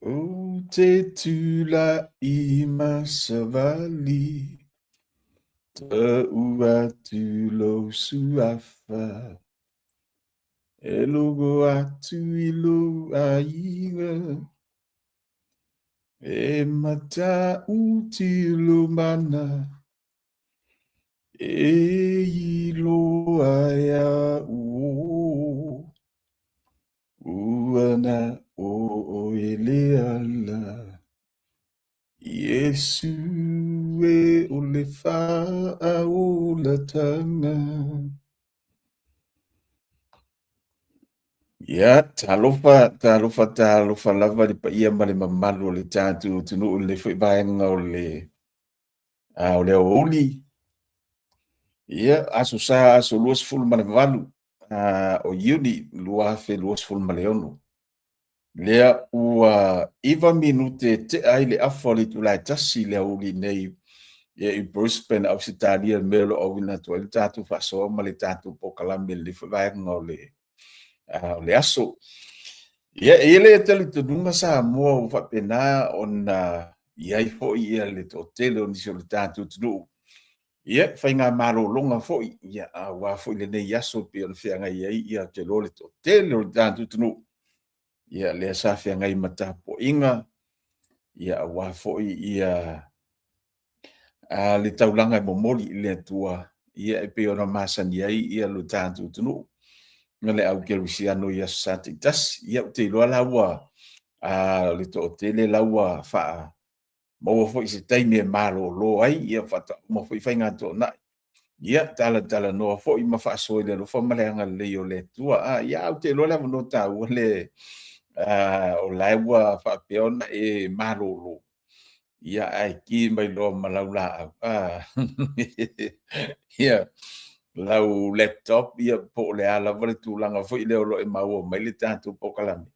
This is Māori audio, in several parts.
O te tula I masavali, te ua tulo suafa, e logo atu I lo aiga, e mata uti lo mana, e I lo aya o, uana o ele ala. Yesu e o le wha o la tanga. Ia, talofa lava le pa ia ma le mamalu o le tātu tunu o le whaivaenga o le aoli. Ia, aso sa aso luas fulu ma le valu o iuni lua fe luas fulu ma le ono. Lea ua iwa minute te ai le afo le tulai tasi le aoli nei ia I Brisbane au Australia melo au ina to le tatu faso ma le tatu po kalame le whaenga o le aso. Ia ele tele to dunga sa mo o whapena ona ia I fo ia le to tele o nisi o le tatu tunu. Ia whainga maro longa fo ia wa fo le nei aso pe o le whianga ia te lo le to tele o le tatu tunu. Ia le sa whianga I mata po inga. Ia wa fo ia le taulanga momoli le tua ia e pe ona masani ai ia lo tātu tunu ngale au kerusiano ia satitas ia te lo lawa le to tele lawa fa mo fo se taime malo lo ai ia fa mo fo fainga to na ia tala no fo I ma fa so le lo fo malanga le yo le tua ia au te lo la no ta o le o lawa fa pe ona e malo lo ia ai ki mai lo malaula ia lau laptop ia po le ala vale tu langa foi le lo e mau mai le tatu po kalame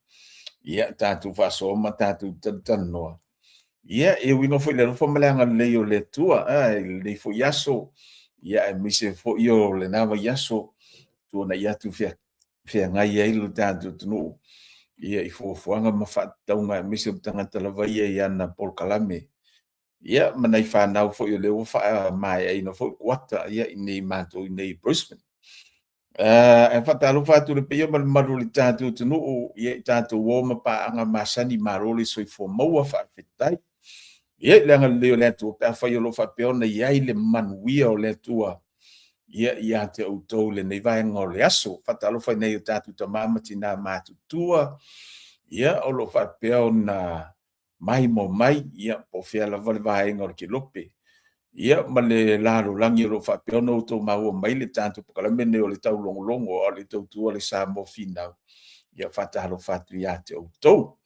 ia tatu fa so ma tatu tan no ia e wino foi le fo malanga le yo le tua le fo yaso ia e mise fo yo le nava yaso tu na ia tu fia ngai ai lo tatu no ia I fo fuanga ma fa taunga mise tanga tala vai ia na por kalame ia manai whanau fo I leo wha mai ai no fo wata ia I nei mato I nei Brisbane. E whatalo whatu le pia maru le tātou tunu o ia I tātou woma pa anga masani marole soi fo maua whawhetai. Ia leanga leo le atua pe a whai o lo whapeona iai le manuia o le atua ia te autou le nei vaenga o le aso. Whatalo whai nei o tātou ta mamati nā mātutua ia o lo whapeona mai mo mai ia po fia la vale vaenga o ke lope ia ma le lalo langi lo fa peona o to mau mai le tanto po kala mene o le tau longo o le tau tua le sa mo fina ia fatalo fatu ia te o to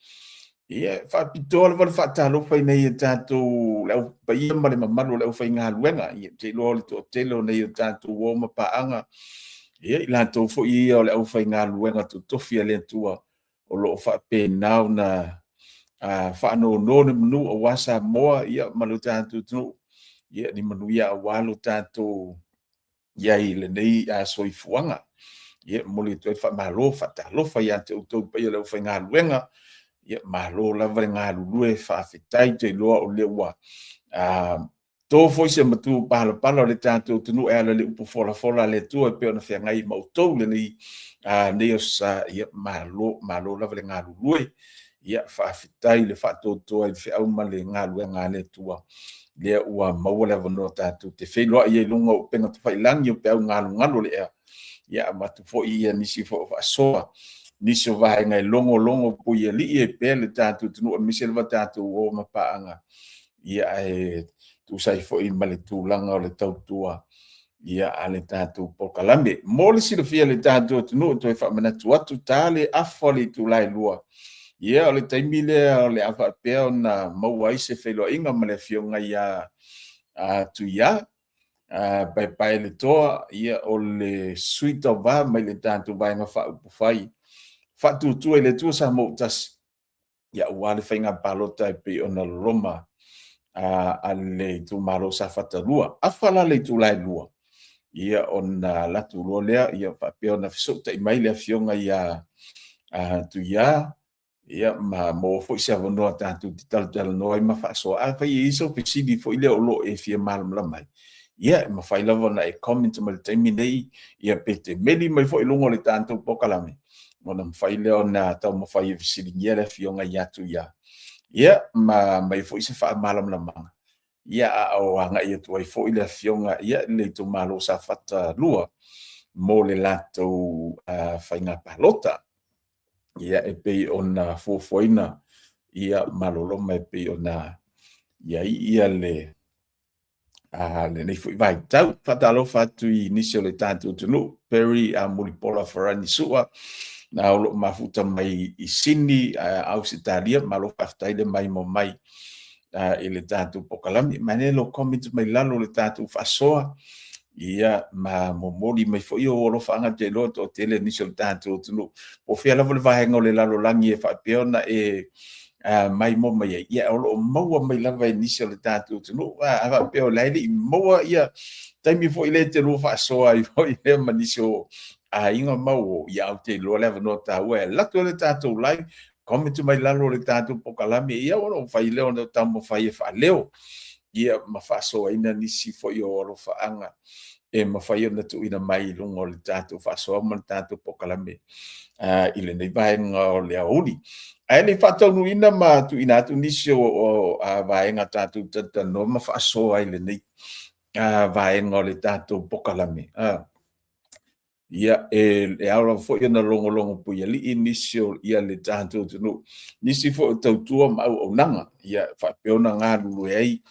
ia fa pitol vale fatalo fa nei tanto le pa ia ma le mamalo le fa inga luenga ia te lo le to te lo nei tanto o ma pa anga ia la to fo ia le fa inga luenga to fia le tua o lo fa pe nau na fa no manu o wasa moa ia malu tantu tu ia ni manu ia walu tantu ia I le nei soifuanga ia moli to fa malo fa talo fa ia te uto pe le fa nga luenga ia malo la va nga lue fa fitai te lo o le wa to foi se matu palo le tantu tu no ela le upo fola le tu pe ona fa ngai mo to le ni nei sa ia malo la va nga lue ia whaafitai le whaatotoa I whiau ma le ngā luenga le tua. Lea ua maua le wanoa tātou. Te whenua I e lunga o penga tu whailangi o peau ngalo le ea. Ia matu fo I nisi fo whaasoa. Nisi o vahe ngai longo po I li e pēr le tātou tunu a miselwa tātou o mapaanga. Ia e tu sai fo I ma le tūlanga o le tautua. Ia a le tātou po kalame. Mō le silofia le tātou tunu o toi whamanatu atu tāle afo le tūlai lua. Ia o le taimi le o le afa pea na mauai se whelo inga ma le fionga ia tuia pai le toa ia o le suite of va mai le tantu vaenga wha upufai whatutua le tua sa mautas ia ua le whainga palota e pe ona Roma a le tu malo sa whatarua a whala le tu lai lua ia ona latu lo lea ia whapea ona fisota I mai le Afioga ia tuia ia ma mo fo se avono tatu talanoa I ma faso a fa iso pesidi fo ile olo e fia mal mai ia ma fa lava na e comment ma temi nei ia pete meli mai fo ilungo le tanto pokalame ona fa ile ona ta mo fa i fisidi ia le Afioga ia tuia ia ma mai fo se fa mal manga ia o anga ia tu ai fo ile Afioga ia le tu malo sa fata lua mo le lato fainga palota ia e pei ona fofoina ia maloloma e pei ona ia le nei foi vai tau fatalo fatu I nisi o le tatu tunu peri mulipola farani sua na o lo mafuta mai I sini au sitalia malo faftai le mai mo mai I le tatu pokalami manelo comment mai lalo le tatu fasoa ia ma momoli mai foi o lo fanga te lo to tele nisi o le tatu tunu o fia lava le vahenga o le lalo langi e whapeona mai mo mai ia o lo maua mai lava nisi o le tatu tunu a peo laili maua ia taimi foi le te lo fasoa I foi le manisi o inga mau ia o te lo leva no ta ue lato le tatu lai comment mai lalo le tatu pokalami ia o lo fai leo no tamo fai e fa leo ia ma fasoa ina nisi foi o lo faanga e ma fai ona tu ina mai lungo le tatu fasoa ma le tatu pokalami I le nei vaenga o le auli ai le fatonu ina ma tu ina tu nisi o vaenga tatu tatano ma fasoa I le nei vaenga o le tatu pokalami ia e aula fo ia na longo pu ia li nisi o ia le tatu tunu nisi fo tautua ma au nanga ia fa peona nga lulu ai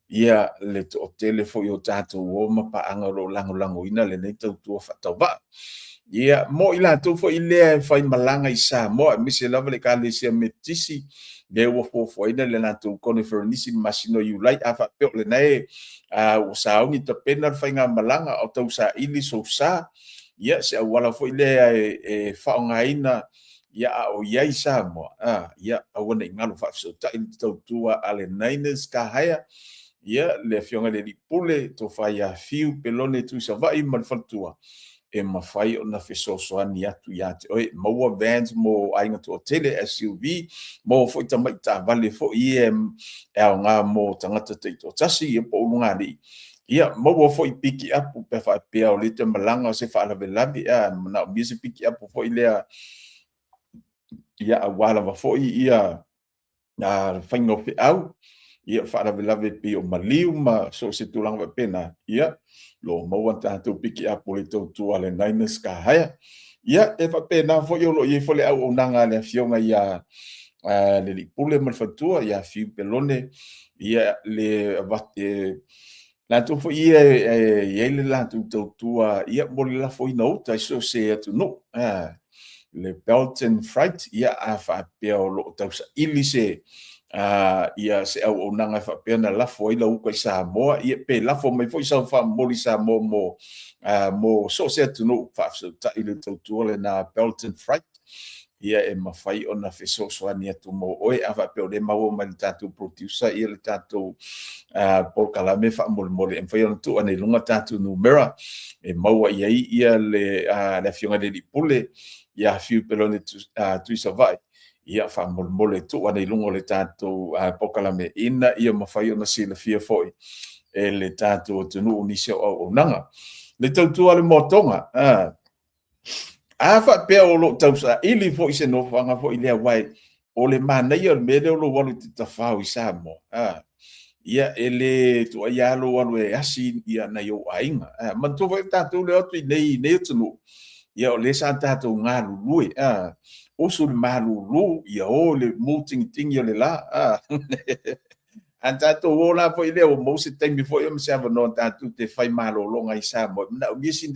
ia le to tele fo yo tatu o ma pa anga lo lango ina le nei tautua fa tauba ia mo ila tu fo ile fa malanga isa mo mi se lava le kale se metisi de wo fo ina le na tu conifer nisi masino you like afa pe le nei o sa ni to pena fa nga malanga o tau sa ili so sa ia se wala fo ile e fa nga ina ia o ia isa mo ia awona ngalo fa so ta il tautua ale niners ka haya ia le Afioga le pule to fa ia fiu pelone tu sa vai mal fatua e mawhai o na whesosoani atu ia te oe maua vans mo ainga to tele SUV mo fo ita mai ta vale fo I e au ngā mo tangata teito tasi e po ulunga ni ia maua fo I piki apu pe wha pia o lite malanga o se wha alawe labi na o mia se piki apu fo I lea ia a wala wa fo I ia whaingope au ia whaarawe pi o maliu ma so se tulanga pena ia lo maua tātou piki apu le tautua le Niners ka haya ia e pena fo yo lo I fo le au o nanga le Afioga ia le lipule ma le fatua ia fiu pelone ia le vate la tu fo ia le la tu tautua ia mo le la fo ina uta so se atu no le Belton Fright ia a fa pia o lo tausa ilise ia se au nanga fa pena la fo ila u sa mo ia pe la fo mai fo sa fa mo sa mo mo so se tu no fa so ta ile tu le na Belton Fright ia e mawhai ona feso so ani atu mo oe awa pe o le maua mai le tātou producer ia le tātou Paul Kalame wha mole e mwhai ona tu ane lunga tātou numera e maua ia le Afioga le lipule ia fiu pelone tui sa vai ia wha mole tu ane lunga le tātou Paul Kalame ina ia mawhai ona sila fia foi e le tātou tunu unisi o nanga le tautua le motonga fa pe o lo tausa ili fo se no fanga fo ile wai o le mana ia me le lo walu te tafau isa mo ia ele to ia lo walu e asi ia na yo ainga man to vai tatu le otu nei tunu ia o le sa tatu nga lu o sul malu ia o le muting ting ia le la anta to wola fo ile o mo se tem fo yo me se no tatu te fai malo longa isa mo na o misin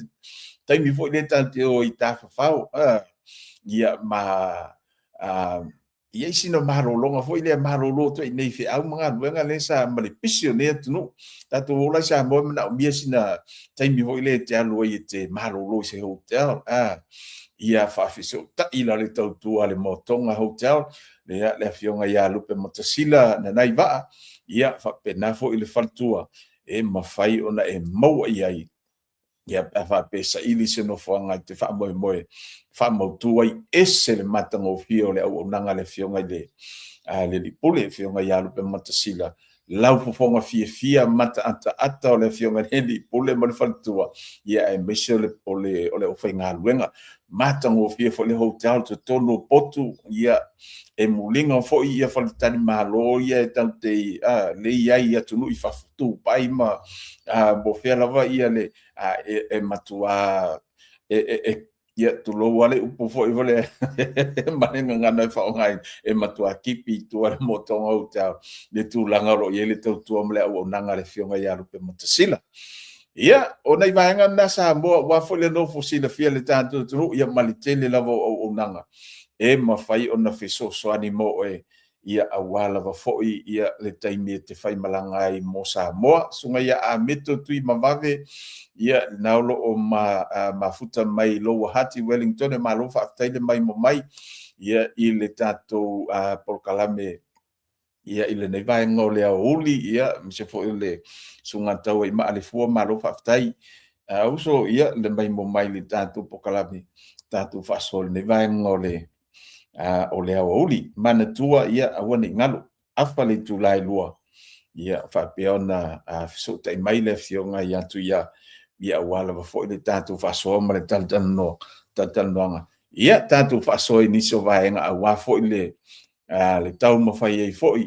taimi fo le tante o I tafafau ia ma ia sino marolonga fo ile marolo to nei fe au manga luenga le sa male pisio ne tunu tatu ola sa mo na mia sina taimi fo ile te alo I te marolo se hotel ia fa fiso ta ila le tautua le motonga hotel le Afioga ia lupe motasila na nai va ia fa pena fo ile faltua e mafai ona e mau ai ia fa pesa ili se no fanga te fa mo tuai ese le matangofia o le au nanga le fionga le li pule fionga ia lupe matasila lau fofonga fia mata ata o le fionga le li pule mo le faltua ia e mese o le ofenga luenga matangofia fo le hotel to tonu potu ia e mulinga fo ia faltani malo ia tau te le ia tunu I fafutu pai ma bo fea lava ia le e matua ia tulo wale upo fo I vole manenga ngana fa ngai e matua kipi tua mo tonga hotel le tulanga ro ia le tau tua mle o nanga le fionga ia rupe matasila ia ona I vaenga na sa mo wa fo le no fo sila fia le tanto tu ia malitele lava o nanga e mawhai ona feso so animo ia awala wa foi ia le taimi te whai malanga I mo Samoa sunga ia a meto tui mawave ia naulo o mafuta mai lo hati Wellington e malo whaaftaile mai mo mai ia I le tatou polkalame ia I le nei vai ngole a uli ia mise fo le sunga tau I maalefua malo whaaftai uso ia le mai mo mai le tatou polkalame tatou whaasol nei vai ngole o le awa uli mana tua ia awane ngalo afa le tulai lua ia whapea ona fiso tai mai le fionga ia tu ia wala wa fo le tatu faso ma le talanoaga ia tatu faso iniso vaenga awa fo le tau mawhai ai fo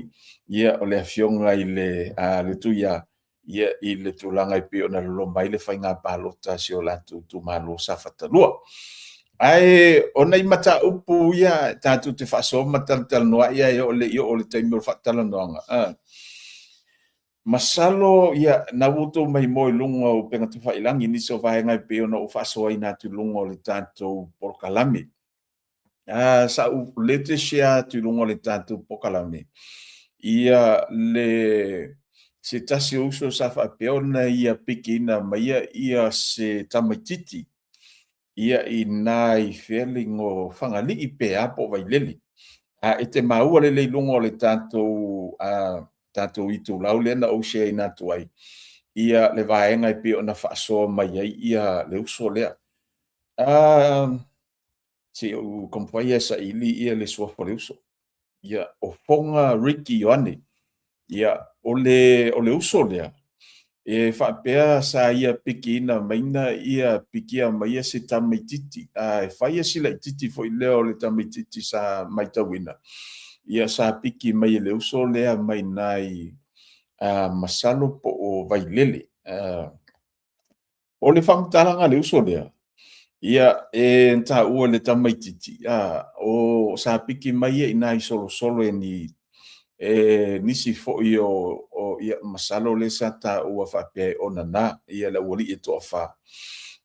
ia o le fionga I le tuia ia I le tulanga I pe ona lo mai le whainga palota si o latu tu malo sa fatalua ai ona I mata upu ia tatu te faso matalanoa ia o le taimi o Faatalatalanoaga masalo ia na wuto mai mo lunga o penga tu failangi ni so vaenga pe ona o faso ina tu lunga o le tatou polkalame sa u lete share tu lunga o le tatou polkalame ia le se tasi uso sa fa pe ona ia pikina mai ia se tamaititi ia ina I feeling o fangali I pe apo vai leli e te maua le lunga o le tatou tatou I tu lau lena o se ina tu ai ia le vaenga I pe ona faaso mai ai ia le uso lea se o kompai sa ili ia le sofa le uso ia o fonga Ricky Yohane ia o le uso lea e whapea sa ia piki ina maina ia pikia mai se tamaititi e whaia sila I titi fo I leo le tamaititi sa maitawina ia sa piki mai le uso lea mai nai masalo po o vailele o le whamtalanga le uso lea ia nta ua le tamaititi o sa piki mai I nai solo ni nisi fo o ia masalo le sa ta ua whapea ona na ia la wali tofa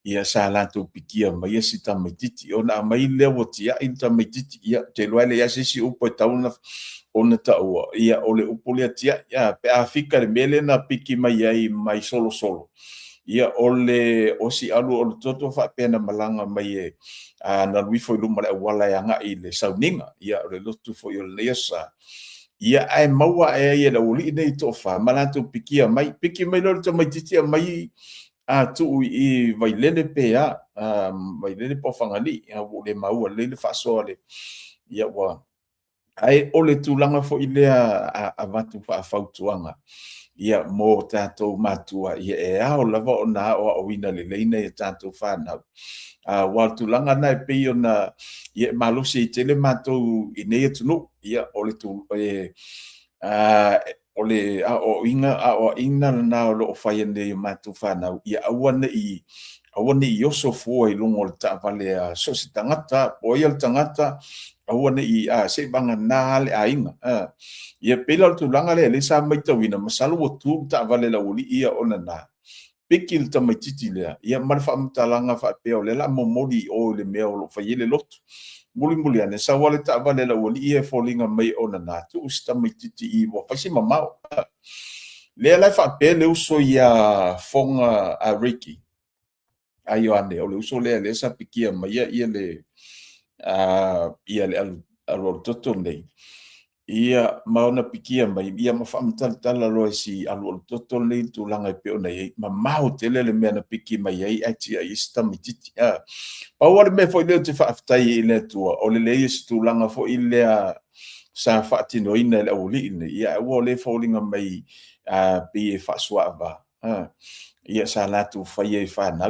ia sa lato pikia mai si tamaititi ona mai le wotia in tamaititi ia te loale ia sisi upo tauna ona ta ua ia ole upo le tia ia pe afika le mele na piki mai ai mai solo ia ole osi alu o toto whapea na malanga mai na lui foi luma le wala ya nga I le sauninga ia le lotu fo yo lesa ia ai maua ia la uli nei tofa malatu piki mai lo tamaititi mai tu I vailele pe vailele po fangali o le maua le faso le ia wa ai o le tulanga fo I lea a watu fa fautuanga ia mo tatou matua ia e ao lava ona o wina le leina ia tatou whanau wa tulanga na pe ona ia malusi I tele matou I nei tunu ia o le tu o le o ina na o lo fai nei matou whanau ia awana I oso fo I lungo le tavale so se tangata o ia le tangata awana I se banga na le ainga ia pela tu langa le sa mai tawina masalo o tu tavale la uli ia ona na pikil tamaititi le ia marfa mtalanga fa pe o le la momodi o le mea o lo fai le lot muli ane sa wale tavale la uli ia folinga mai ona na tu usta maititi I wa pasi mamao le la fa pe le uso ia fonga a Ricky ayo ane o le uso le sa pikia mai ia le ia le al toto nei ia maona pikia mai ia mafaamatala loa si alu toto nei tulanga pe ona ia ma mau tele le mena piki mai ai ati ai sta mititi pa wale me foi le te faaftai ile tua o le le si tulanga fo ile sa faatino ina le uli ina ia wo le falling mai pe fa swava ia sa latu fai e fa na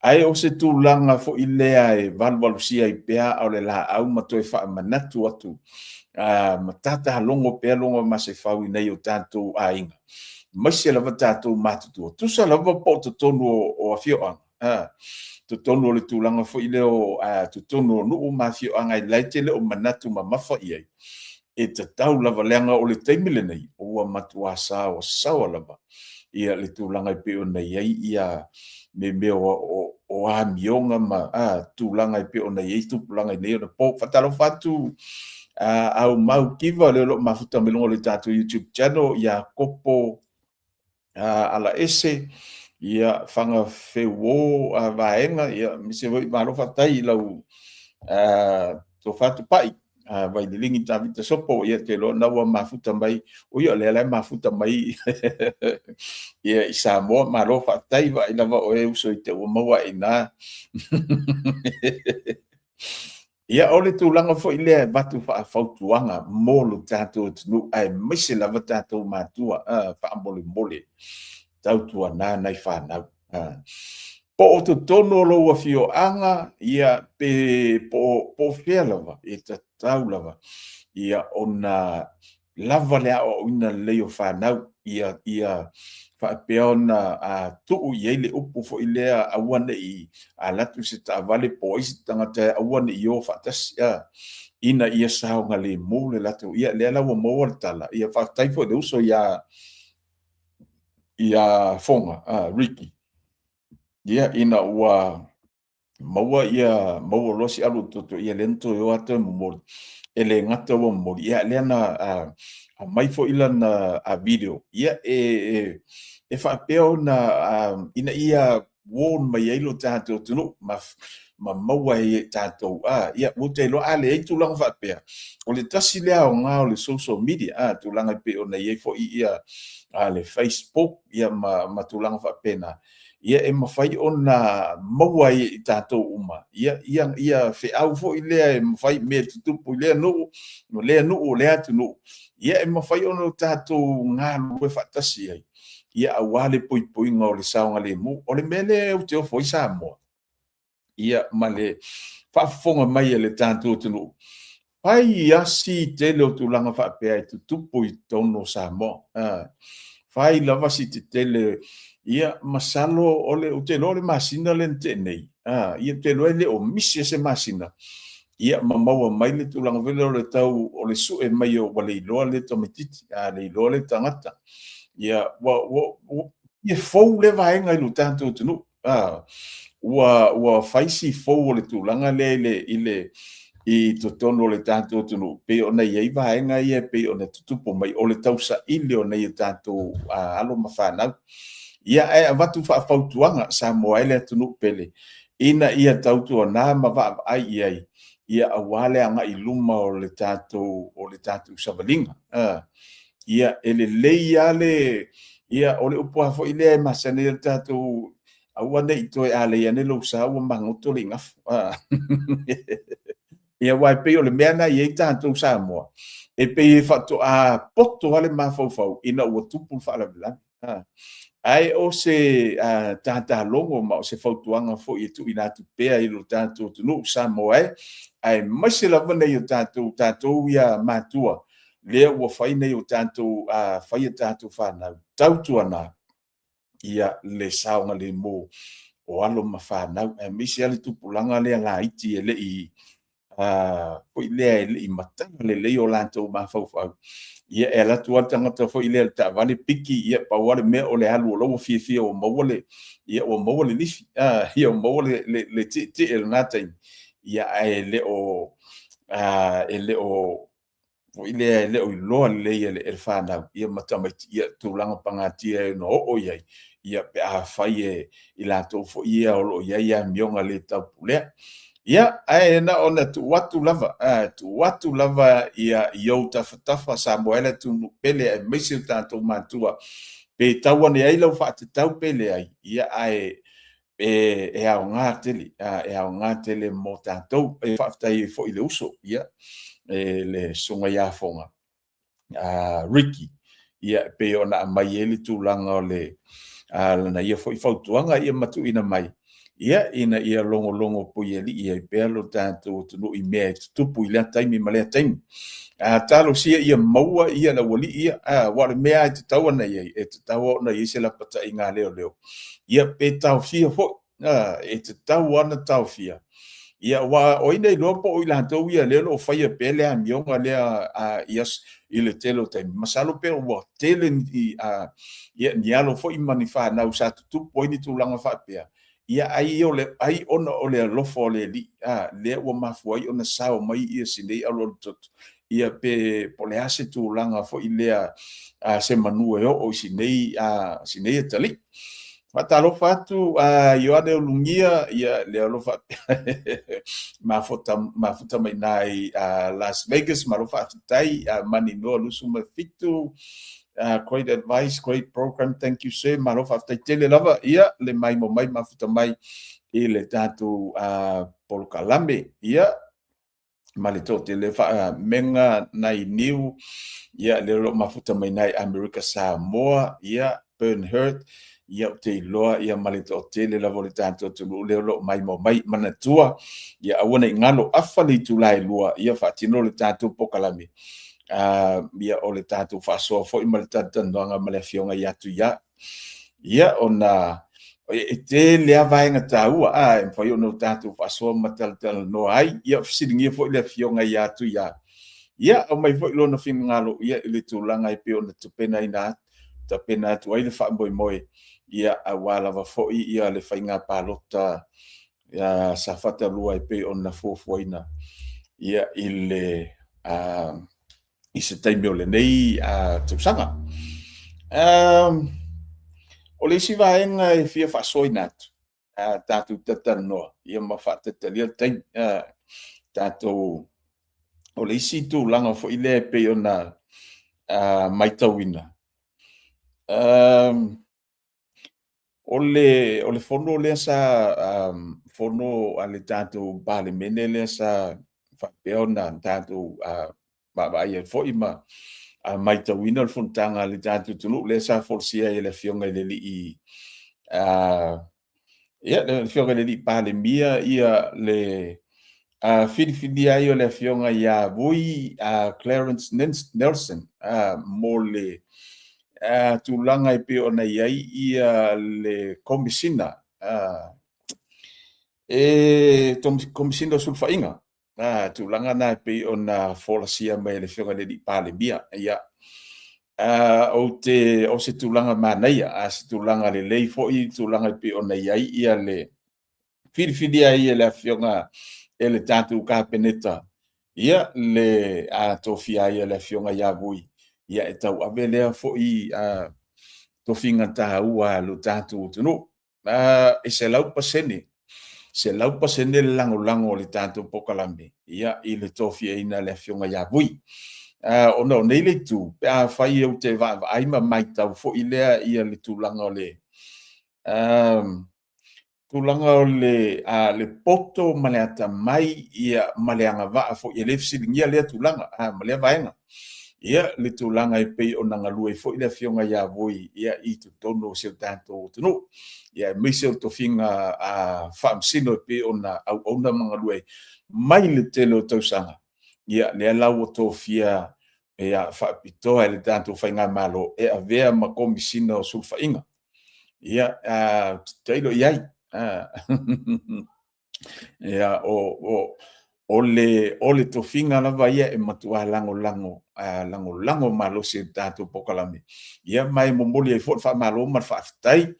ai o se tulanga fo ile ai valvalusia i pea o le la au matoi fa manatu atu matata longo pe longo ma se fau nei o tanto ainga mai se lava tatou matutua tusa lava po totonu o afioga totonu o le tulaga foʻi lea o totonu o nuu mafioaga i laite le o manatu ma mafa i ai e tatau lava leaga o le taimi lenei ua matuā sa o sawa lava ia le tulaga i pe ona iai ia me o amioga ma tulaga i pe ona iai tupulaga i nei ona po faatalofa atu au mau kiva le lo mafuta melongo le tatou YouTube channel ia kopo ala ese ia fanga feuo vaenga ia mise voi malofa tai lau to fatu pai vai lingi tavita sopo ia te lo na wa mafuta mai o ia le mafuta mai ia isa mo malofa tai vai lava o e uso i te o maua ina ia ole tulaga foʻi lea vatu faafautuaga mo lo tatou atunuu ae maise lava tatou matua faamolemole tautuanā nai fanau po o totonu o lou afioaga ia pe po fea lava e tatau lava ia ona lava le aʻoaʻoina lelei o fanau ia faapea ona tuu i ai le upu foʻi lea aua neʻi alatu se taavale po ai se tagata e aua neʻi o faatasi ina ia saoga lemu le latou ia lea laua maua le tala ia faafetai foʻi le uso ia foga Ricky ia ina ua maua ia maua losi alu toto ia le nto o atu momoli e le ngata ua momoli ia lea na mai foʻi lana video ia e faapea ona ina ia warn mai ai lo tatou tunuu ma maua e tatou ia ua te iloa leai tulaga faapea o le tasi le aoga o le social media tulaga pe ona iai foʻi ia le Facebook ia ma tulaga faapena ia e mafai ona maua i tatou uma ia feʻau foʻi lea e mafai mea tutupu i lea nuu no lea nuu o lea tunuu ia e mafai ona tatou galu e faatasi ai ia auā le poipoiga o le saoga lemu o le mea le o te ofo i Samoa ia ma le faafofoga mai e le tatou tunuu pai asi tele o tulaga faapea e tutupu i tonu o Samoa fai lava si te tele ia masalo o te lo le masina le tenei ia te lo le o misi se masina ia mamaua mai le tulaga vele o le tau o le suʻe mai o wale iloa le tomatiti le iloa le tagata ia ia fou le vaega i lo tatou tunuu ua faisi fou o le tulaga lea i totonu o le tatou tunuu pei ona iai vaega ia pei ona tutupu mai o le tausaʻili ona ia tatou alo ma fanau ia e avatu faafautuaga sa moa ai le atunuu pele ina ia tautuanā ma vaavaai i ai ia auā le agaʻi luma o le tatou savaliga ia e lelei a le ia o le upu a foʻi lea e masani le tatou aua neʻi toe a leia nei lou sa ua magoto le igafu ia ua e pei o le mea na iai tatou Samoa e pei e faatoʻā poto a le mafaufau ina ua tupu le faalavilagi ai o se tatalogo ma o se fautuaga foʻi e tuuina atu pea i lo tatou tunuu Samoa ae maise lava nei o tatou ia matua lea ua fai nei o tatou faia tatou fanau tautuanā ia le saoga lemu o alo ma fanau e misi a le tupulaga lea laiti e leʻi foʻi lea e leʻi mataga lelei o latou mafaufau ia e alatu a tagata foʻi lea le taavale piki ia paua le mea o le alu o lou fiafia ua maua le ia ua maua le lifi ia ua maua le tiʻitiʻi lanā taimi ia e le o foʻi lea e le o iloa lelei e le fanau ia matamaiti ia tulaga pagatia e na oo i ai ia pe a fai I latou fo ia o lo ia mionga le taupulea ia ai na ona tu watu lava ia yo tafa sa moela tu pele e mesi tatou matua pe tau ne ai lau fa tau pele ai ia ai e au ngā tele mo tātou e whaftai fo I le uso ia le sunga ia fonga Ricky ia pe ona mai ele tūlanga o le lana ia fo I whautuanga ia matu ina mai ia ina ia longo pui eli ia pe lo tātou tunu I mea tupu I lea taimi ma lea taimi talo sia ia maua ia la wali ia wale mea te tau ana ia e te tau ana ia se la pata I ngā leo ia pe tau fia fo e te tau ana tau fia ia wa o ina I lopo o I lantou ia lelo o whaia pele a mionga lea ias I le telo taimi masalo pe o tele ia nialo fo I manifa na usa tupu ini tūlanga whapea ia ai ona o le lofo o le li le ua mafuai ona sao mai ia sinei alo tot ia pe pole ase tūlanga fo I lea se manua o sinei tali Matalo fatu yo ade lungia ia le alofa mafuta mai nai Las Vegas marofa tai mani no lusu mafitu great advice great program thank you sir marofa tai tele lava ia le mai mo mai mafuta mai I le tatu Pol Kalambe ia malito tele fa menga nai new ia le lo mafuta mai nai America Samoa ia Bernhard ia te loa ia malito tele la vole tanto tu le lo mai mo mai manatua ia awana ngalo afali tu lai lua ia fatino le tanto pokalami ia o le tanto faso fo I malita tandanga male fionga ia tu ia ona e te le vai nga tau e fa yo no tanto faso matal no ai ia silingi fo le fionga ia tu ia o mai fo lo no fin ngalo ia le tulanga I pe ona tupena ina tapena tu ai le fa moi ia awala va foi ia le fainga palota ia sa fata lua I pe ona fofoina ia I le I se taimi o le nei tupsanga o le si vaenga e fia fasoina tatu tatanoa ia ma fatatalia taimi tatu o le isi tu langa foi le pe ona mai tauina o le fono le sa fono ale tanto bale mene le sa fa peona tanto ba ia foi ma mai tawina le fontanga le tanto tulu le sa forsia le fionga le li ia le fionga le li pale mia ia le fili ai le fionga ia vui Clarence Nelson mo le tulanga I pe ona iai ia le komisina komisina sulfainga tulanga na pe ona folasia mai le fionga le pale bia ia o se tulanga manaia se tulanga le lei foi tulanga pe ona iai ia le fili ai le fionga ele tatu ka peneta ia le tofia ia le fionga ia vui ia e tau avelea foi tofinga taua lo tatu tunu e se lau pasene lango le tatu pokalambe ia I le tofia ina le fionga ia vui ona nei le tu pe fai o te va ai ma mai tau foi lea ia le tulanga le tulanga o le poto maleata mai ia maleanga va fo ia le fsilingia le tulanga malea vaenga ia le tulanga I pe ona ngalue fo ile fionga ia voi ia I tu tono se tanto tunu ia misel to finga famsino pe ona au ona mangalue mai le telo tausanga ia le lau to fia ia fa pito le tanto fainga malo e avea ma komisina o sulfainga ia tailo iai ia o le tofinga lava ia e matua lango malo se tatu pokalami ia mai momoli e fot fa malo ma fa aftai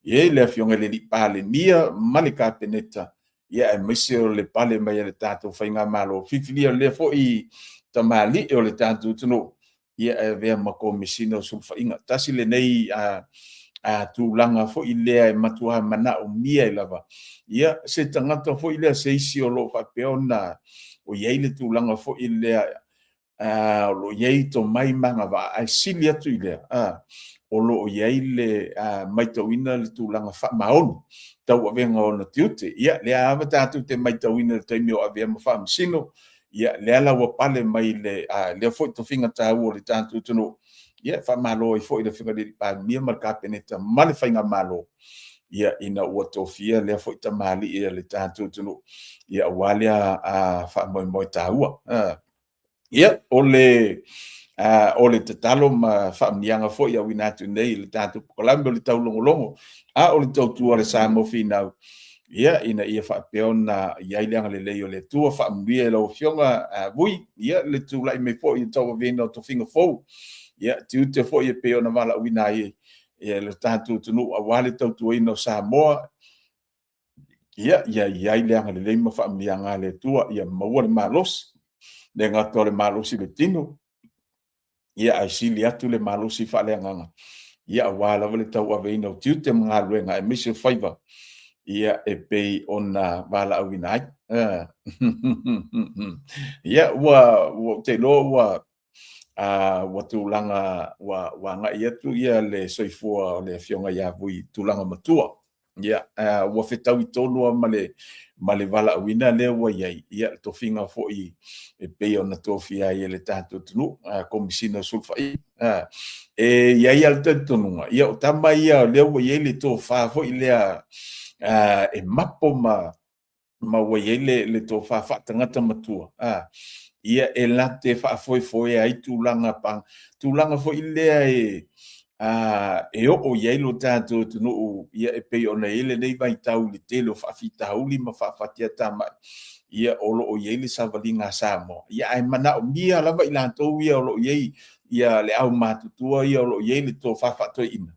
ia le fionga le pale mia malika peneta ia e misio le pale mai le tatu fainga malo fifilia le fo I tamali o le tatu tunu ia e vea ma komisina sulfainga tasi le nei tūlanga fo i lea e matua mana o mia i lava. Ia, se tangata fo i lea se isi o lo whapeo na o iei le tūlanga fo i lea lo iei to mai manga wa ai sili atu i lea. O lo iei le maitawina le tūlanga wha maoni. Tau awenga o na tiute. Ia, lea awa tātu te maitawina le taimi o awea ma wha masino. Ia, lea la wapale mai lea fo i to whinga tāu o le tātu tunu. Ia, wha malo i fo i le whinga le pa mia mar kapeneta male whainga malo. Ia, ina ua tofia lea fo i ta mali ia le tātu tunu. Ia, walea wha moi tāua. Ia, o le te talo ma whaamnianga fo i awina atu nei le tātu pokalami o le tau longolongo. O le tautua le sa mo finau. Ia, ina ia whaapeo na iai leanga le leo le tua whaamwia e lau fionga vui. Ia, le tūlai me fo i tau avena o to whinga fou. Ia, tiu te fo i peo na wala awina i le tātu tunu a wale tautua ino Samoa. Ia, iai leanga le leima whaamnianga le tua. Ia, maua le malos. Le ngato le malosi le tino. Ia ai sili atu le malosi whaleanganga. Ia wala wale tau aveina o tiu te mga luenga e misi whaiva. Ia e pei ona wala awina ai. Ia ua te lo ua tūlanga wa ngai atu ia le soifua o le fionga ia vui tūlanga matua. Ia ua whetau i tōnua ma le wala awina le ua iai. Ia to whinga fo i e pei ona tōwhia i le tātou tunu komisina sulfa i. Iai al tōnunga. Ia o tama ia le ua iai le tō wha fo i lea e mapo ma ua iai le tō wha whaatangata matua. Ia e late whaafoe ai tūlanga pang. Tūlanga fo i lea e o iai lo tātou tunu ia e pei ona ele nei vai tau le telo whaafitauli ma whaafatia tama. Ia olo o iei le savalinga Samoa. Ia ai mana o mia lava i lantou ia olo iei ia le au mātutua ia olo iei le tō whaafatoe ina.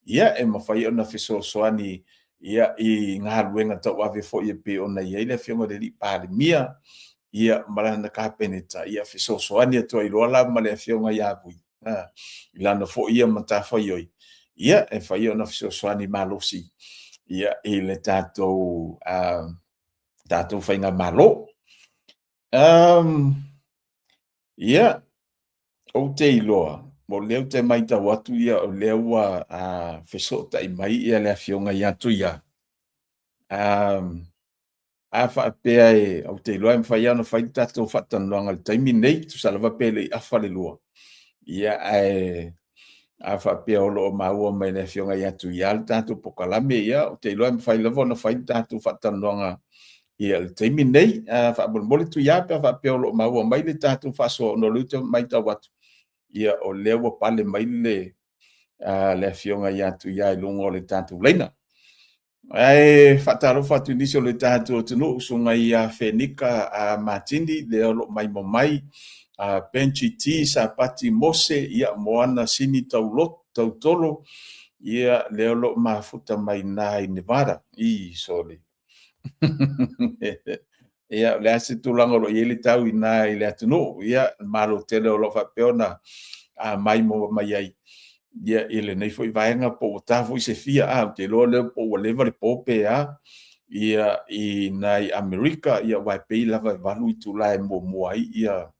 Ia e mawhai ona whesoasoani ia i ngā ruenga tau awe fo ia pe ona iei le whionga le li pāle mia. Ia marana kapeneta ia whesoasoani atua i roala ma le whionga ia vui. Ilana fo ia matawhai oi. Ia e whai ona whesoasoani malosi. Ia i le tātou whainga malo. Ia o te iloa. Mo leo te mai tau atu ia o leua whesota i mai ia lea whionga ia tuia. Whaapea e o te iloa e mwhai ana whai tātou whatanoanga le taimi nei tu salawa pele i awha le lua. Ia whaapea o loo maua mai lea whionga ia tuia le tātou pokalame ia o te iloa e mwhai lava na whai tātou whatanoanga ia le taimi nei whaabole tu ia pe whaapea o loo maua mai le tātou whasoa no lute mai tau atu. Ia o lewa pale mai le whionga ia tuia i lungo le tātou leina. Ai fataro fatu nisi o le tātou tunu usunga ia Fenika Martini le olo mai mo mai Penchi T Sapati Mose ia moana sini tau tolo ia le olo mafuta mai na i Nevada i sole. Ia le ase tulanga lo ieli tau ina i le atunu ia malo tele o lo whapeona mai mo mai ai. Ia ele nei foi vaenga po ta foi se fia te lo le po level po pe ia i nai America ia vai pe lava valu i tu lai mo ai ia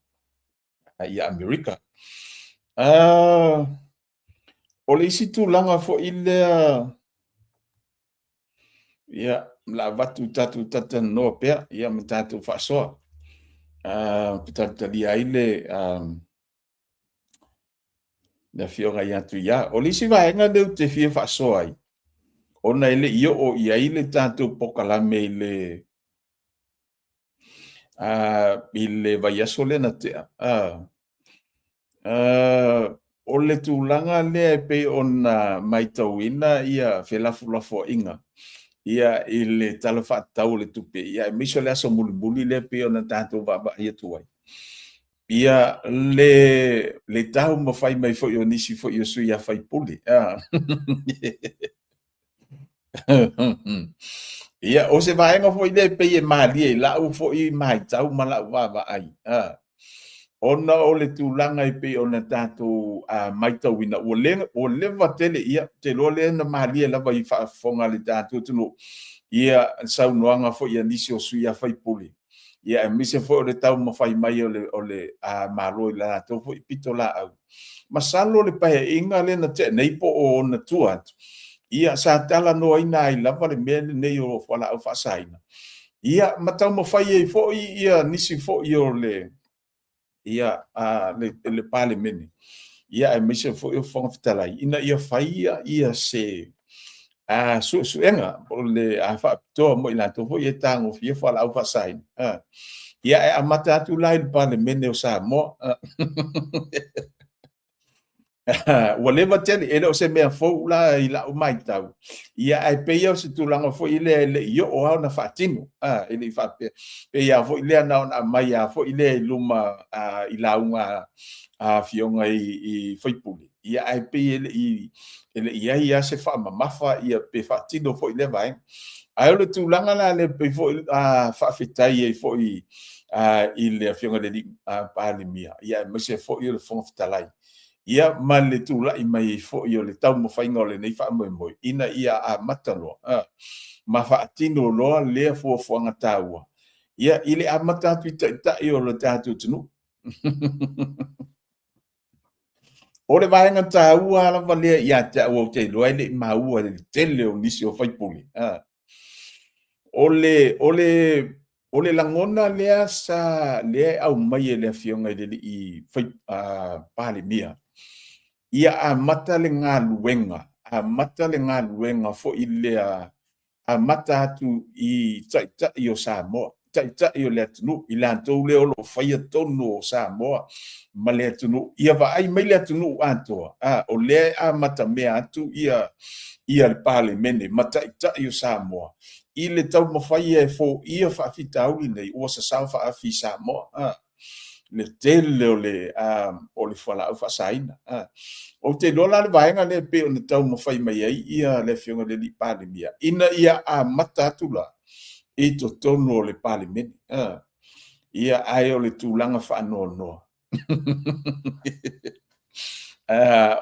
America o le isi tu langa fo ile ia la vatu tatu no pe ia mtatu faso putata dia ile na whionga ia tuia. O lisi vaenga leu te whia whaasoa ai. Ona ele io o ia ile tātou pokalame ile vai aso le na tea. O le tūlanga lea pe ona mai tauina ia whelafulafo inga. Ia ile tala whaatau le tupe. Ia miso le aso mulibuli le pe ona tātou vaba ia tuai. Ia le tau mawhai mai fo i nisi fo i o sui a whai puli. Ia o se vaenga fo i le pe i maali e lau fo i mai tau ma lau wawa ai. ona o le tūlanga I pe ona tātou maitauina. O le vatele ia, te loa le na mahalia lava I whaafonga le tātou tunu. Ia saunoanga fo ia nisi o sui a whaipuli. Ia mise fo o le tau mawhai mai o le malo I la tātou fo I pito la au. Masalo le pahe inga le na te nei po o na tuat. Ia sa tala no ina I lava le mele nei o whala au whaasaina. Ia matau mawhai e fo ia nisi fo I o le ia le pale mene. Ia mise fo I o whanga fitalai. Ina ia whaia ia se suenga o le whaapitoa mo I lato fo ia tango fia whala au whaasaina. Ia amata atu lai le pale mene o sa mo. Whatever tell ele o se mea fo la I la o mai tau. Ia ai pe o se tulanga fo ile io o au na fatino. Ele fa pe ia fo ile na na mai ia fo ile luma I la unga Afioga I Faipuli. Ia ai pe ele ia se fa mafa ia pe fatino fo ile vai. Ai o le tulanga la le pe fo fa fitai fo I le Afioga le palimia. Ia me se fo ile fo fitalai. Ia ma le tula I mai fo I o le tau mo whainga o le nei wha moi moi. Ina ia a mataloa. Ma wha atino loa lea fua fuanga tāua. Ia ile a matatu I o le tātu tunu. O le vaenga tāua ala valea ia te au te loa ile maua le tele o nisi o whaipuli. O le langona lea sa lea au mai le Afioga I pale mia. Ia a mata le ngā luenga fo I lea a mata atu I tai o Samoa, tai o le atunu, I le antou le olo whaia tonu o Samoa, ma le atunu, ia wa ai mai le atunu antoa, o le a mata mea atu ia le pale mene, ma tai o Samoa, I le tau mawhaia fo ia whaafita auli nei, ua sa sao whaafi Samoa, le tele o le whala au whaasaina. O te lola le vaenga le pe o na tau mawhai mai ai ia le Afioga le li pale mia. Ina ia a mata atula I to tono o le pale mene. Ia ai o le tūlanga whaanoa noa.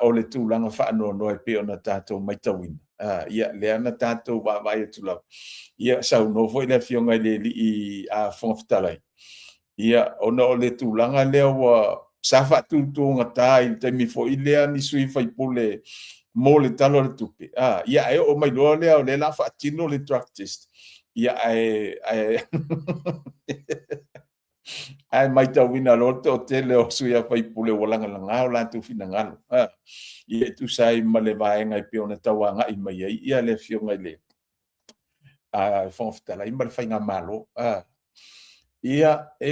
O le tūlanga whaanoa noa pe o na tātou maitawina. Ia le ana tātou wawai atula. Ia sau novo I le Afioga le li I whangawhitalai. Ia ona o le tūlanga lea wa sa whaatūtūnga tā I te mi fo I lea ni sui whaipule mo le talo le tupe. Ia ai o mai loa lea o le la whaatino le drug test. Ia ai ai mai tauina lote o tele o sui a whaipule walanga langa o lantu fina ngalo. Ia tu sai ma le vaenga I pe ona tauanga I mai ai. Ia le Afioga le whangawhitala I ma le whainga malo. Ia e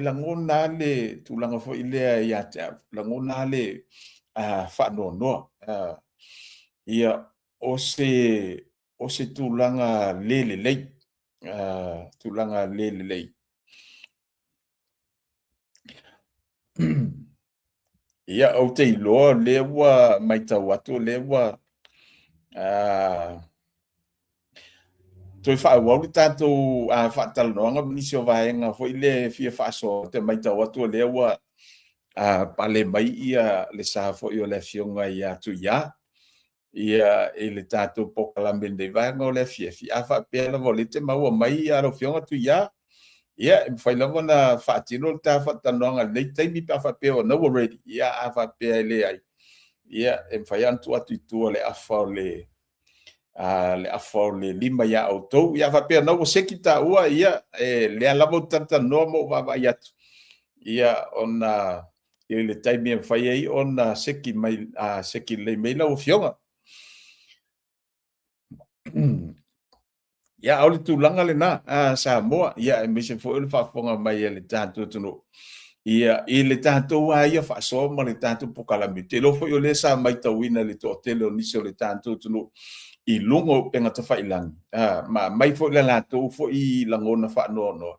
langona le tūlanga fo I lea ia te au. Langona le whaanoa. Ia o se tūlanga lele lei. Tūlanga lele lei. Ia au te iloa le wa mai tau atu le wa toi whaau le tātou Faatalatalanoaga nisi o vaenga fo I le fia whaaso te mai tau atu le wa pale mai ia le sa fo I o le Afioga ia Tuia. Ia le tātou pokalame de vaenga o le fia whaapea lava le te maua mai ia lo Afioga Tuia. Ia whai lava na whaatino le tā Faatalatalanoaga nei taimi pa whaapea o no already. Ia whaapea le ai. Ia whai antu atu I tua le afa o le le lima ia o tou ia fa pe no seki ta ua ia le alamo tanta no mo va ia ia ona le taimi fai ai ona seki mai seki le mai la o Afioga ia au le tūlanga le na Samoa ia me se fo le whaafonga mai le tātou tunu ia le tātou ia whaasoa ma le tātou pokalami te lofo I o le sa mai tauina le to tele o nisi o le tātou tunu I lungo penga ta whailangi. Ma mai fo le lato fo I langona whaanoa noa.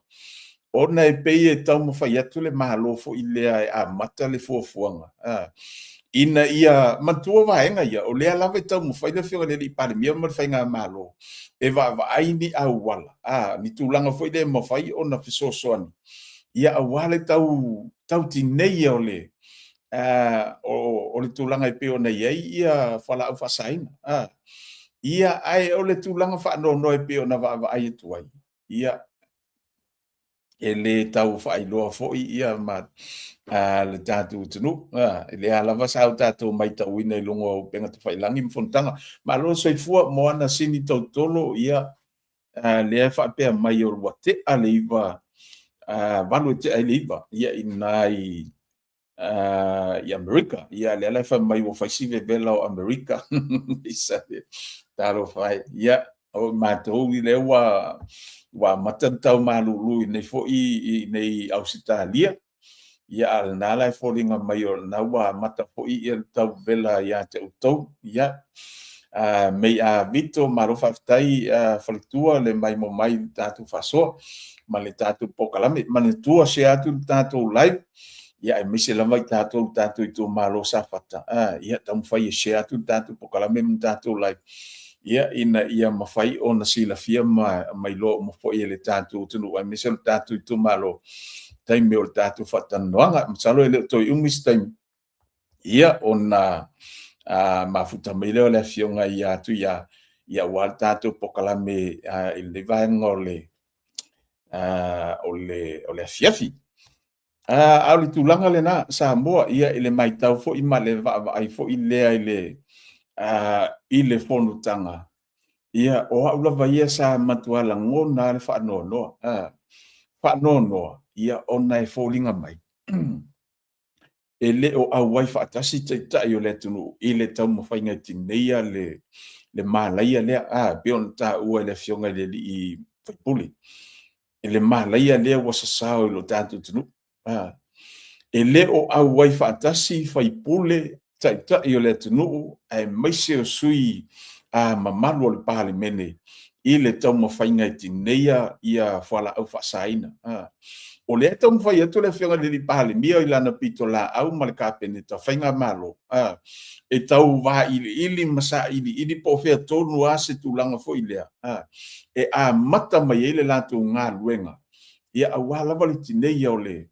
Ona e pei e tau mo whai atu le mahalo fo I lea a mata le fuafuanga. Ina ia mantua vaenga ia. O lea lawe tau mo whai le whionga le li pare mia ma le whainga mahalo. E wa ai ni au wala. Ni tūlanga fo I le ma whai o na fisosoani. Ia a wale tau tauti nei o le o le tūlanga I peo nei ei ia whala au whasaina. Ia ai o le tūlanga whaanono e peo na wa ai tuai. Ia e le tau whailoa fo ia ma le tātou tunu. E le alawa sao tātou mai tau ina I longo o penga te whailangi mfontanga. Ma lo soifua moana sini tau tolo ia le e whapea mai o rua te ale iwa wanu te ale iwa ia inai I Amerika. Ia le ala mai o whaisive vela o Amerika. Isa le taro whai. Ia o mātou I le wa matantau malulu nei fo I nei Ausitalia. Ia al nala e fōringa mai o na wa mata fo I tau vela ia te utau. Ia mei a vito maro whaftai whalitua le mai mo mai tātou whasoa. Ma le tātou pokalame. Ma le tua se atu tātou live. Ia e mise lava I tātou I tō malo sa whata. Ia tamu whai e se atu tātou pokalame mo tātou live. Ia ina ia mawhai o na sila fia mai lo mo fo I le tātou tunu. Ai mise le tātou I tō malo. Taime o le tātou whatanoanga. Masalo e leo toi umis taime. Ia o na mafuta mai leo le Afioga I atu ia wal tātou pokalame I le vaenga o le afiafi. Au le tūlanga le na Samoa ia I le maitau fo I ma le ai fo I lea I le fonutanga. Ia o aulava ia sa matuala ngona le whaanonoa. Whaanonoa ia ona e fōlinga mai. E le o au wai whaatasi tai o le tunu I le tau mawhainga tineia le malaia lea. Peon ta ua le Afioga le li I whaipuli. E le malaia lea wasasao I lo tātou tunu. E le o au wai whaatasi whaipule tai o le tunu e maise o sui mamalu o le pahale mene I le tau mawhainga tineia ia whala au whasaina. O le tau mwhai atu le Afioga le li pahale mia I lana pito la au ma le kapene tau whainga malo. E tau waha ili masa ili po whea tonu a se tūlanga fo I lea. E mata mai ele lato ngā luenga. Ia au walawa li tineia o le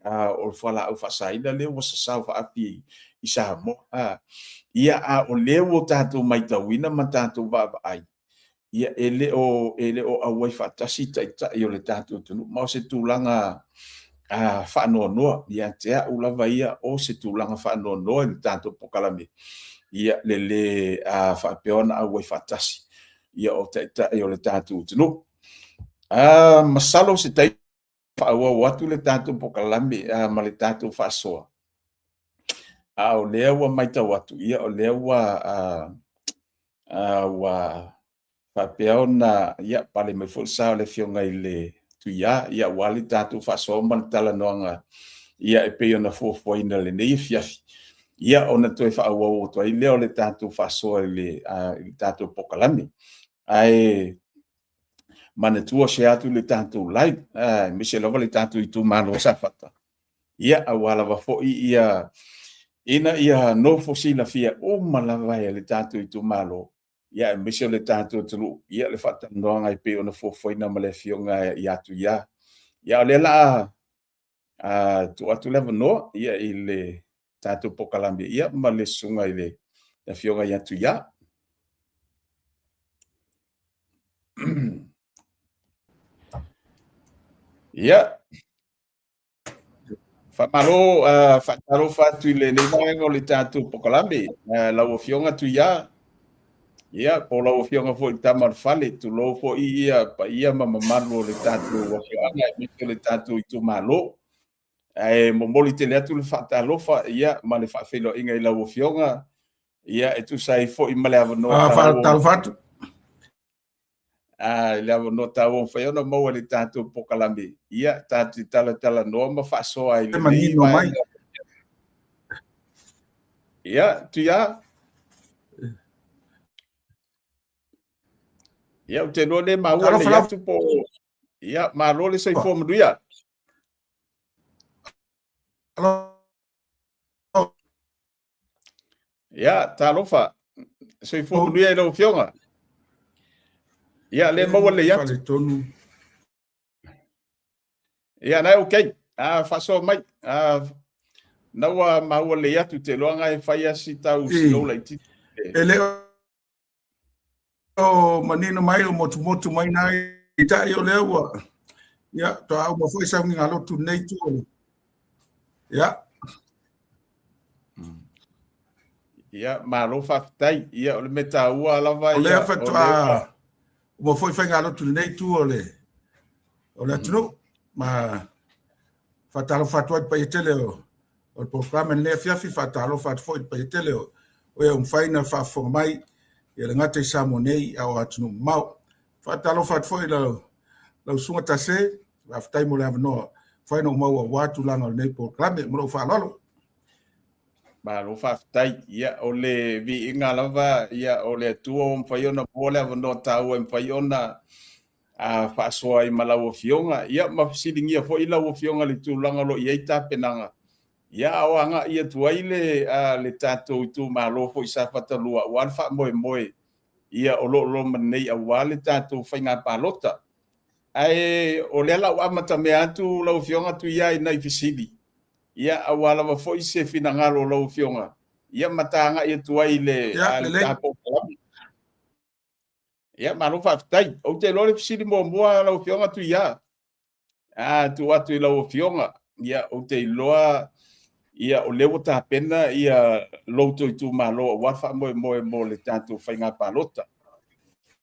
whala au whasaina le wasasau whaapi I Samoa. Ia o leo o tātou mai tauina ma tātou wāwa ai. Ia ele o au wai whaatasi tai o le tātou tunu. Mau se tūlanga whaanonoa. Ia tea ulawa ia o se tūlanga whaanonoa le tātou pokalame. Ia le whaapeona au wai whaatasi. Ia o tai o le tātou tunu. Masalo se tai whaua watu le tātou pokalame ma le tātou whaasoa. O lea wa maita watu. Ia o lea wa Faatalatalanoaga ia pale mai fulsa le Afioga I le tuia ia wali tātou whasoa Faatalatalanoaga ia e peo na fuafuaina le nei fiafi. Ia ona toe whaua o toi leo le tātou whasoa I le tātou pokalame. Ai manatua se atu le tātou live. Mise lava le tātou I tū malo sa whata. Ia awala wa fo'i ia ia no fosila fia o malawa le tātou I tū malo. Ia mise le tātou tulu. Ia le whatandoanga I peo na fuafuaina ma le Afioga I atu ia. Ia le la tu atu lewa noa. Ia I le tātou pokalame. Ia ma le sunga I le Afioga I atu ia. Ia. Whataro whatu I le nemango le tātou pokalame. Lau Afioga Tuia. Ia, po lau Afioga fo I tamar fale. Tu lo fo ia pa ia mamamalo le tātou Afioga. Mito le tātou I tu malo. Momoli te leatu le whatalofa. Ia, ma le whawhelo inga I lau Afioga. Ia, e tu sai fo I male avanoa. Whatalo le avanoa tau o whaiona maua le tātou pokalame. Ia, tātou Faatalatalanoa ma whasoa I le nei. Ia, tuia. Ia, te no le maua le atu po. Ia, malo le sai fo maduia. Ia, talofa. Sai fo maduia I lau Afioga. Ia, le maua le atu. Ia, nai okay. Faso mai. Naua maua le atu te loanga e whai asi tau silola i titi. Ele o manino mai o motu mai nai i tai o lea ua. Ia, to au ma foi sa ngalo tu nei tu. Ia. Ia, malo whaftai. Ia, ole me tā ua lava. O lea whatua. O ma foi ngalo tu nei tu o le. O lea tunu. Ma whatalo whatua i pai tele o. O programa lea fiafi whatalo whatua i pai tele o. O ea umwhaina whafonga mai. Ia le ngate sa mo nei au atunu mau. Whatalo whatua i lau sunga tase. Whaftai mo le avanoa. Whaina o mau a watu langa o nei programa. Muro whalalo. Malo whaftai. Ia, o le vi inga lava. Ia, o le tua o mpaiona pole avanoa tau o mpaiona whaasoa i malau o fionga. Ia, mawhisiringia fo ila o fionga le tūlanga lo iei tāpenanga. Ia, o anga ia tuaile le tātou tu malo fo isa whatalua. Wan wha moe. Ia, o lo manei a wale tātou whainga pālota. Ai, o le ala amata me atu lau fionga tu ia i nai fisiri. Ia, a wala wa fo ise fina ngalo lau fionga. Ia, matanga ia tuaile tātou kalami. Ia, malo whaftai. O te lore fisiri mua lau fionga tu ia. Tu atu i lau fionga. Ia, o te loa, ia, o lewa tā pena, ia, louto i tu malo, wafa moe le tātou whainga pālota.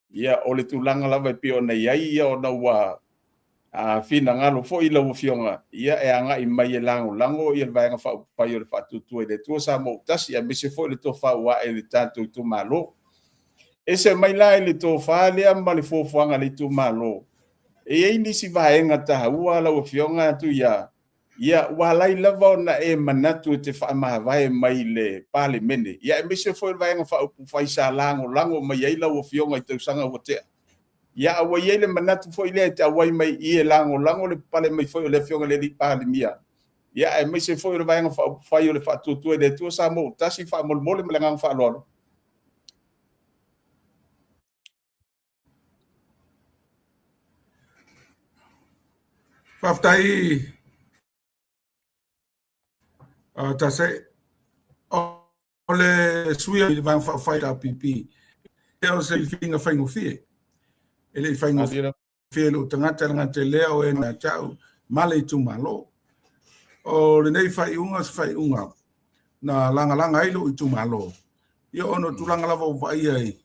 Ia, o le tūlanga lawa i pio nei ai, ia, o na ua fina ngalo fo i lau fionga. Ia, e anga i mai e lango, ia vaenga whaupai o le whatutua i le tua sa mo utasi, ia mese fo i le tō whaua e le tātou i tu malo. E se mai la i le tō wha lea ma le fōwhanga le tu malo. E ei nisi vaenga taha ua lau fionga tu ia. Ia, walai lava na e manatu te whaamahawai mai le pale mene. Ia, e mese fo i vaenga whaupai sa lango mai ei lau fionga i tausanga watea. Ia, awa i le manatu fo i le te awai mai i e lango le pale mai fo i le fionga le li pale mia. Ia, e mese fo i vaenga whaupai o le whatutua le tua sa mo tasi whaamolmole ma le ngang whaalolo. Whaftai tase o le suia i van whai la pipi. E o se whinga whaingo fie. E le whaingo fie lo tangata ngate leo e na tau male i tu malo. O le nei whai unga na langa ilo i tu malo. Ia ono tu langa lava o vai ai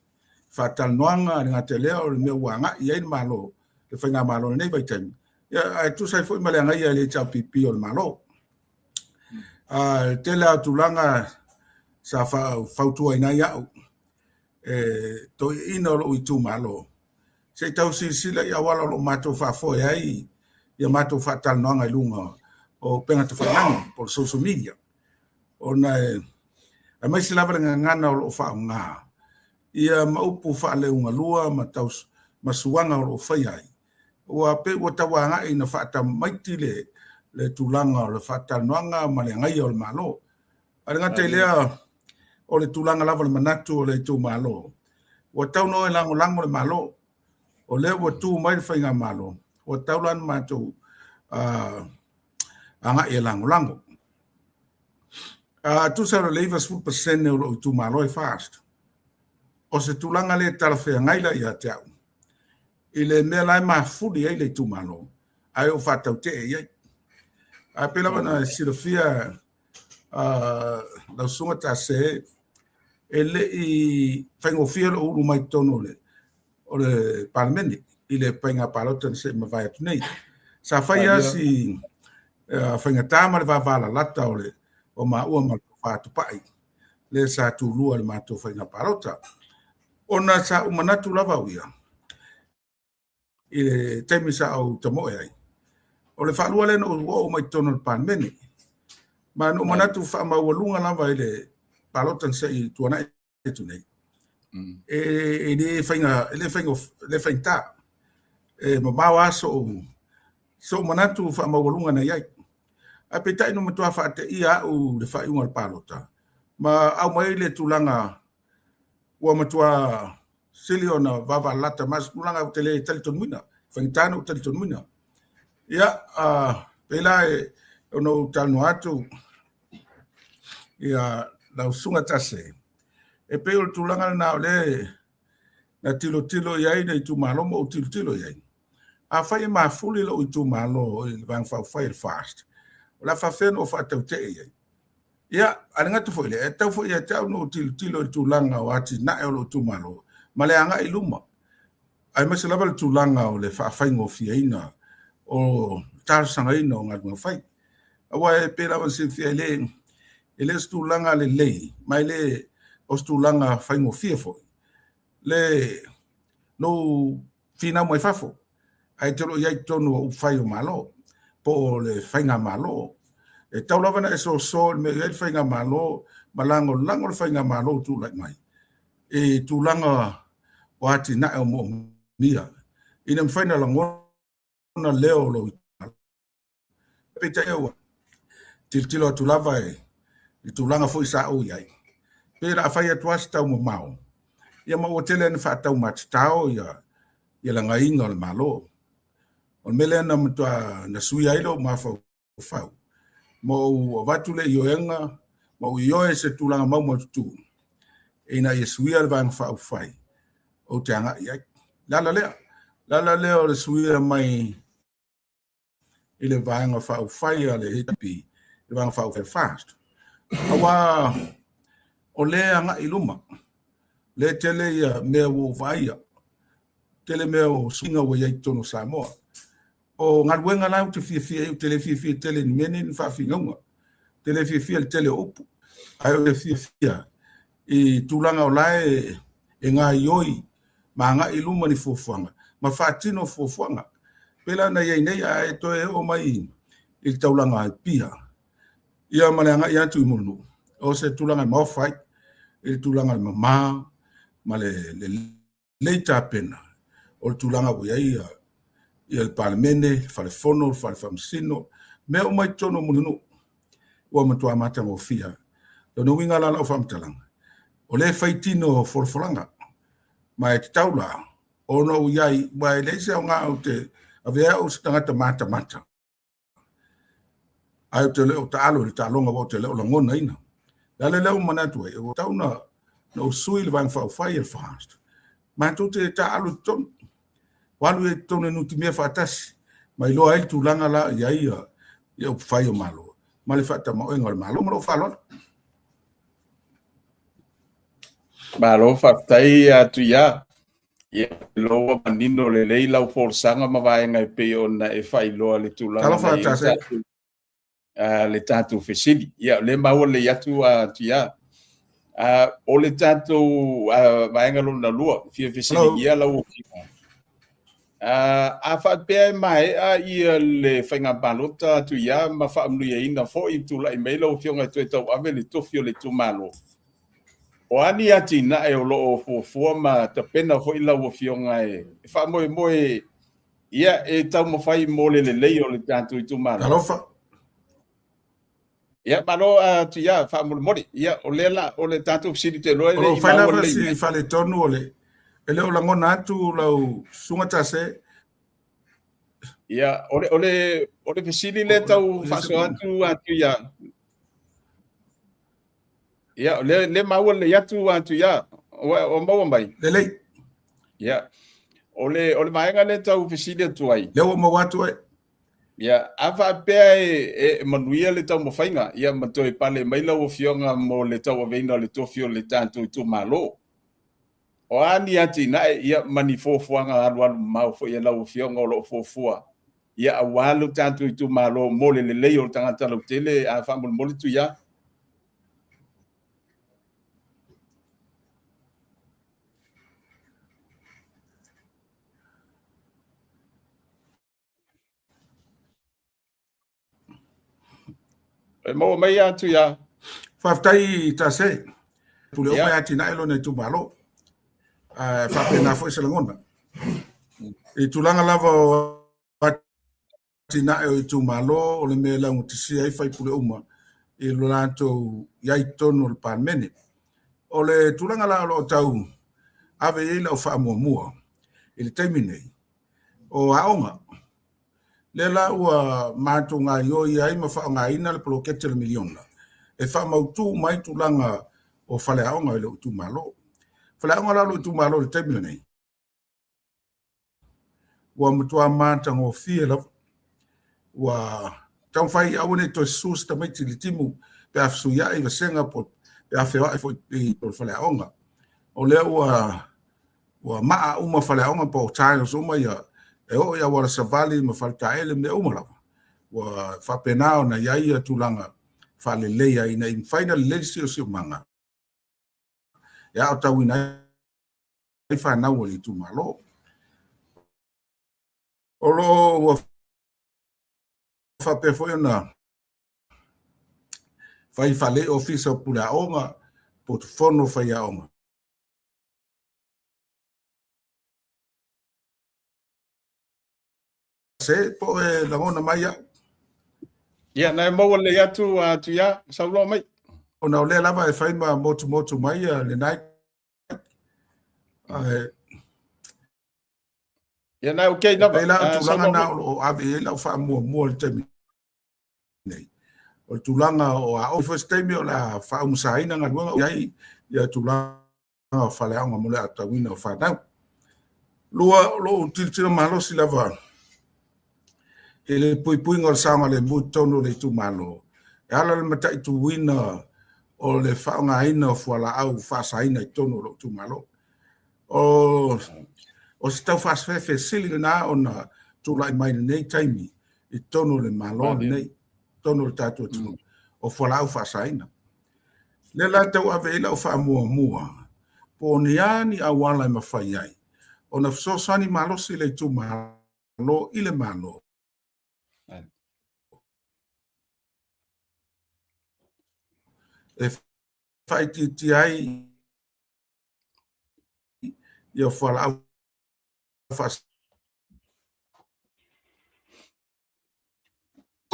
Faatalatalanoaga ngate leo le mea wanga i ai malo. Le whainga malo le nei vai taimi. Ia tu sai foi male ngai le tau pipi o le malo. Tele atulanga sa fautua ina iau. To ino lo i tu malo. Se tau sila ia wala lo mato whafoi ai. Ia mato Faatalatalanoaga i lunga o penga te whanangi por social media. O na a mai sila vare ngana o lo whaunga. Ia maupu whaaleunga lua ma tau masuanga o lo whai ai. Ua pe ua tawanga i na whaata maiti le tūlanga o le Faatalatalanoaga ma le ngai o le malo. Aringa te lea o le tūlanga lava le manatu o le tū malo. Ua tau no e lango le malo. O le ua tū mai le whainga malo. Ua tau lan mātou anga e lango. Tu sa leiva 10% o lo tū malo e fast. O se tūlanga le talawhea ngaila i a te au. I le mea lai mafuri ai le tu malo. Ai o whatau te e iai. A pela wana sirafia lau sunga ta se e le i whaingofia lo uru mai tono o le parlamenti i le painga palota se ma vai atu nei. Sa whaia si whainga tāma le wavala lata o ma ua ma whātu pai. Le sa tūlua le mātou whainga palota. Ona sa umanatu lava uia. I le taimi sa au tamoe ai. O le whalua lena o mai tono le parlamenti. Ma no manatu whaamaualunga lava i le palotan sa i tuana e tu nei. E le whainga e mamau aso so manatu whaamaualunga na iai. A pe tai no matua whaate ia au le whaiunga le palota. Ma au mai le tūlanga ua matua sili ona vava lata mas ulanga tele taliton mina fangtano taliton mina ya Pela ono tano atu ia lau sunga tase. E pe o tulanga na ole na tilo iai na itu malo mo tilo iai. A fai ma fuli lo itu malo i vang fai fast. La fa fen o fa tau te iai. Ia, alinga tu foi le, e tau foi ia tau no tilo i tulanga o ati na e o lo tu malo. Ma le anga i luma. Ai masi lava le tulanga o le fa fai ngofia ina o tar sanga ina o ngadunga fai. Awa e pera wa sinfia ele stulanga le lei, mai le o stulanga fai ngofia foi. Le no fina mo fafo. Ai tolo ia tono o fai o malo, po le fai nga malo. E tau lava na e so me e fai nga malo, malango lango le fai nga malo tu like mai. E tulanga o ati na e o mo mia. Ina mwhai na langona leo lo peta ewa. Tilo atu lava i tulanga fo isa o iai. Pera a whai atuasi tau mo mau. Ia ma o tele ane whaatau matitao ia langa inga le malo. O mele ana matua na sui ailo ma whau. Mo watu le ioenga, mo ioe se tulanga mau matutu. Ina ia sui al vang whau whai. O te anga iai. Lala lea. Lala leo le suia mai i le vanga whau whai a le hipi, le vanga whau whai fast. Awa o le anga i luma. Le tele ia mea wo vaia. Tele mea o swinga wa iai tono Samoa. O ngaruenga lau te fia o tele fia tele ni mene ni whawhingaunga. Tele fia le tele opu. Ai o le fia i tulanga o lae e ngā ioi ma ngā i luma ni fofuanga. Ma whaatino fofuanga. Pela na iei nei a e toe o mai i taulanga i pia. Ia maleanga i atu i munu. O se tulanga i maofai, i tulanga i mama, ma le leita pena. O le tulanga o iei i el palemene, fale fono, fale famsino, me o mai tono munu. Ua matua mata mo fia. Dono winga lala o famtalanga. O le faitino forfolanga. Ma e te taula. Ono iai, wa e leise o ngā o te avea o se tangata mata. Ai o te leo ta alo, le ta longa o te leo langona ina. Lale leo manatu e, o tauna na o sui le vang whau whai e fast. Ma tu te ta alo ton. Walu e tone nuti mea whaatasi. Ma iloa el tu langa la iai ia o whai o malo. Ma le whaata mo e ngore malo, ma lo whalona. Malo whaktai atu ia. Ia loa manino le lei lau forsanga ma vaenga e peo na e whai loa le tūlanga Tala whaatase. Le tātou whesiri. Ia le maua le atu atu ia. O le tātou vaenga lona lua. Fia whesiri ia lau o kima. A whaapea e mai a ia le whainga balota atu ia ma whaamnuia ina fo i tūla i meila o fionga tu e tau ave le tofio le tūmalo. O ani ati na e o loo fua ma ta pena ho ila o fionga e fa moe ia e tau mo fai mo le lei o le tātou i tūmalo. Talofa. Ia malo tu ia fa mo mori ia o le tātou siri te loe le i mau le si fa le tonu o le ele o langona atu lau sunga tase. Ia o le fesili le tau fa so atu ia. Ia le mau le atu ia o mau mai. Lei. Ia o le maenga le tau fesili atu ai. Le o mau atu ai. Ia ava pea e manuia le tau mafainga ia matoi pale maila o fionga mo le tau aveina le tofio le tātou i tū malo. O ani ati na ia mani fofuanga alu mau fo ia lau fionga o lo fofua. Ia awalu tātou i tū malo mo le lei o tangata lau tele a whamul moli tu ia. E mo mai atu ia. Whaftai tase. Pule o mai ati na elo nei tū malo. Whapena fo e salangona. I tūlanga lava o ati na e o i tū malo o le mea laungu tisi ai whai pule uma. I lo lanto iai tonu le palmene. O le tūlanga la o tau ave i lau wha mua. I le taimi nei. O aonga. le la ua matunga yo ia ma fa nga ina le prokete le miliona e fa mautu mai tulanga o faleaonga le tu malo faleaonga la le tu malo le temile nei ua mutua matanga o fie la ua tau fai aune to sus ta mai tilitimu pe afsu ya i senga po pe afewa e foi po faleaonga o le ua maa uma faleaonga po tayo so mai e o ia wala savali ma falta ele me uma la wa fa penao na ia tulanga fa le leia ina in final leisi o manga ya o tawina i fa na wali tu malo o lo wa fa pe foi na fa i fa le office pula onga portfolio fa ia onga se po e la ona mai ya na mo le ya tu ya sa lo mai ona le lava e fa ma motu mai le night ya na okay na ba tulanga na o ave la fa mo le temi nei o tulanga o a first time o la fa musaina nga luanga yai ya tulanga fa le anga mo le atawina o fa na lo tiltira malo si lava ele pui ngol sanga le mutono le tu malo ala le mata tu wina o le fa nga ina fo la au fa saina tono lo tu malo o sta fa fe sili na ona tu lai mai nei time i tono le malo nei tono le tatu tu o fo la au fa saina le la tau ave ila o fa mua po niani a wala ma fa yai ona so sani malo si le tu malo ile malo e fai ti ai ia fala fas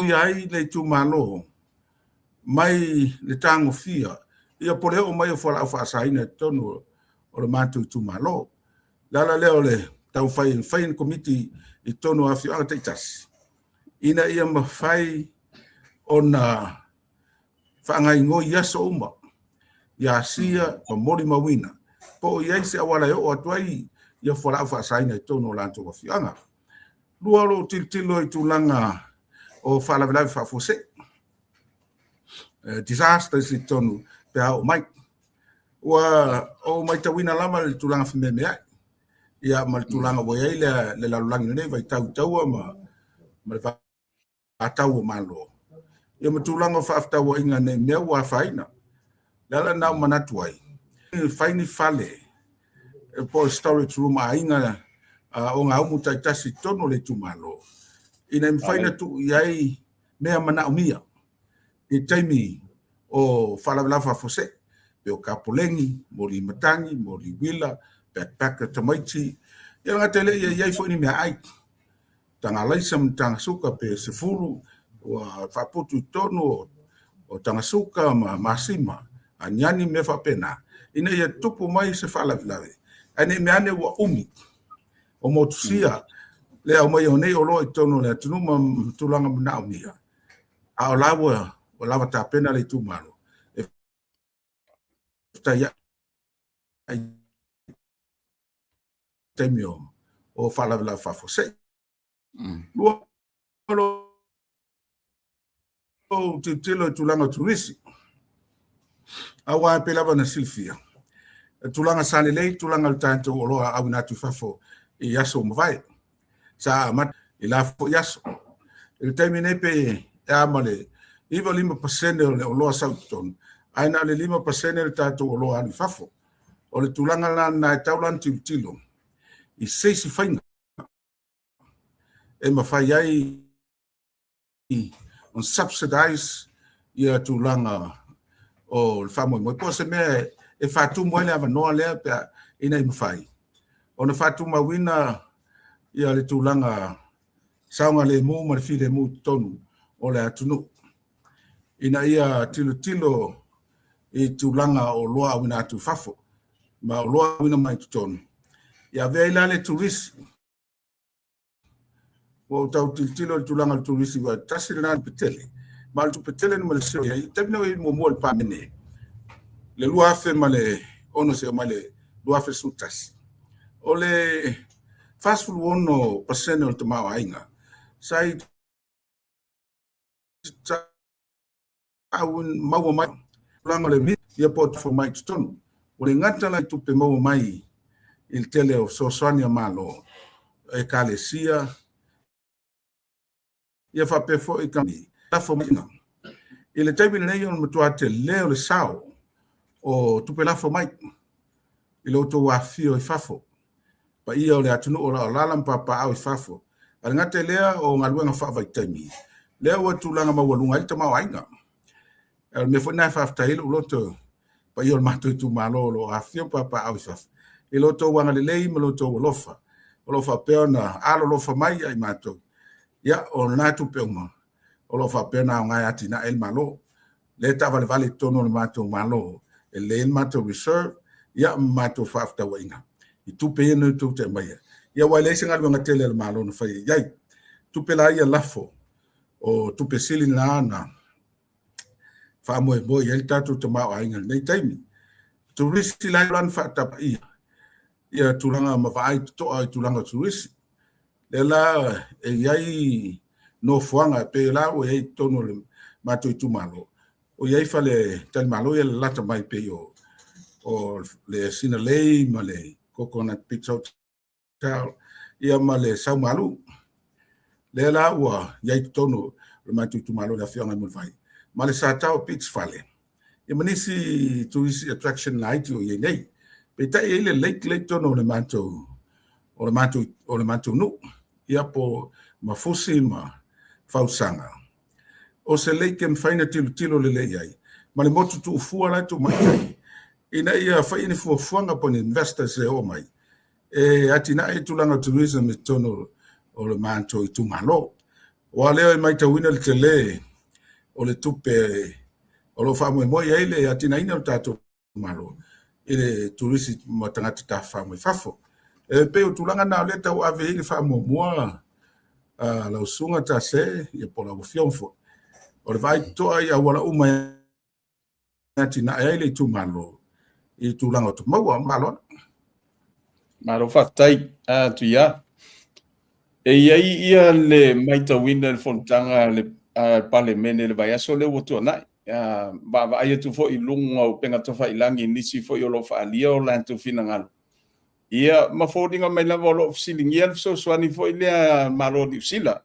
ai le tu malo mai le tango fia ia por o mai fala fasaina tonu o le matu tu malo la leo le tau fai committee i tonu Afioga Tuia ina ia ma fai ona whangai ngoi yaso uma ia sia ma mori mawina po ia se awala o atuai ia fala fasaina tonu lanto Afioga lua lo tilo i tulanga o fala vela fa fose disaster si tonu pe au mai wa o mai tawina lama le tulanga fmeme ia mal tulanga bo ia le la langi ne vai tau ma va tau malo ia ma tulanga fa afta wa inga ne me wa faina la na manatuai faini fale po storage room a inga o nga umu taitasi tonu le tumalo ina faina tu iai mea mana umia i taimi o falawalafa fose pe o kapolengi mo li matangi mo li wila backpacker tamaiti ia ngatele iai fo ni mea ai tanga laisam tanga suka pe sefuru wa faputu tonu o tanga suka ma masima anyani me fa pena ina ia tupu mai se falawalawe ane meane wa umi o motusia le au mai o nei o loi tonu le tunuma tulanga mana umia a o lawa o lava ta pena le tu malo e ta ya temio o fala la fa fose lo o tilo tulanga turisi awa pela bana silfia tulanga sane le tulanga tanto o lo a una tu fafo e yaso mvai sa mat ila fo yaso il termine pe amale iva 5% o lo sauton aina le 5% le tato o lo ani fafo o le tulanga la na taulan tilo i seisi fainga e mawhai ai on subsidize ia tulanga o le whamoi mo po se mea e whatu mo le avanoa lea pe ina i mawhai o na whatu mawina ia le tulanga saunga le mu ma le fi le mu tonu o le atunu ina ia tilo i tulanga o loa wina atu fafo ma o loa wina mai tonu ia vea ila le turisi o tau tilo tulanga turisi wa tasila petele mal tu petele no le sio ya tabno mo mo pa mene le lua fe male ono se male lua fe sutas ole fast food ono pasene o tama ainga sai au mau mai langa le mi ya pot for my stone ole ngata la tu pe mau mai il tele o so sonia malo e kalesia ia fa pe fo i kami ta fo mina ile taimi nei on mutua te leo le sao o tupe la fo mai ile o to wa fio i fafo pa ia o le atunu o la lalam papa au i fafo al ngate lea o ngaluenga fa vai taimi leo o tulanga ma walunga i tama wainga el me fo na fa afta ile o to pa ia o mato tu malo lo afio papa au i fafo ile o to wanga le lei me lo to lofa peona alo lofa mai ai mato ya o na tu peuma o lo fa pena ngai atina el malo le ta vale tono le mato malo el mato reserve ya mato fa afta waina i tu pe no tu te mai ya wale singa lo ngatele el malo no fa ya tu pe la ya lafo o tu pe silina na fa mo el tatu te ma ai ngal nei taimi tu riski la ran fa ta ya tulanga ma vai to ai tulanga tu riski le la e yai no fuanga pe la o yai tono le mato tu malo o yai fale tal malo ya lata mai pe yo o le sina lei male coconut pizza tal ia male sau malu le la o yai tono le mato tu malo la fianga mo vai male sa tau pizza fale e manisi tourist attraction night o yai nei pe ta ile late tono le mato no ia po mafusi ma fausanga o se leiken faina tilo le ai ma le motu tu fua la tu mai ina ia faina fuanga po investors e o mai e atina e tulanga tourism e tono o le manto i tu malo o leo e mai tawina le tele o le tupe o lo famo mo ia ile atina ina o tato malo ile tourist mo tangata ta famo fafo e pe o tulanga na le tau ave ile famo mo la usunga ta se ia po la fionfo o le vai to ai wala uma atina ile tu malo i tulanga tu maua malo fatai tuia e ia le maitawina le fontanga le parlemene le vai aso le wotu na ba ai tu fo i lunga o penga to fa ilangi nisi fo i lo fa alia o la tu finanga ia mafodinga mai la volo silingia so swani fo i le malo di sila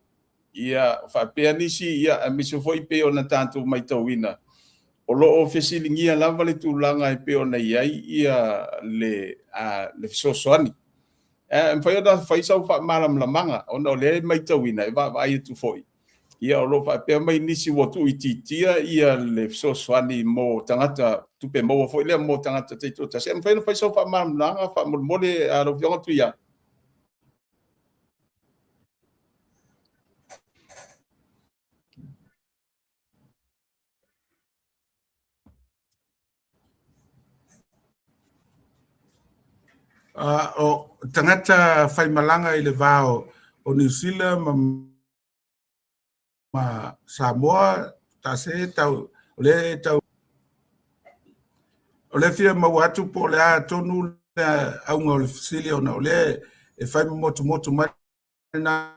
ia fa pe nisi ia miso fo i pe ona tanto maitawina o lo o fesilingia lava le tulanga e pe ona ia le so swani fai da fai sa fa malam la manga ona le maitawina e va ai tu foi ia o lo fa pe mai nisi wotu ititia ia le so swani mo tangata tu pe mo foi le mo tangata te to se fai sa fa malam langa fa mo le a lo fiona tuia o tangata fai malanga i le vao o New Zealand ma Samoa ta se tau o le fia ma watu po le a tonu le au ngol fisili ona o le e fai motu mai na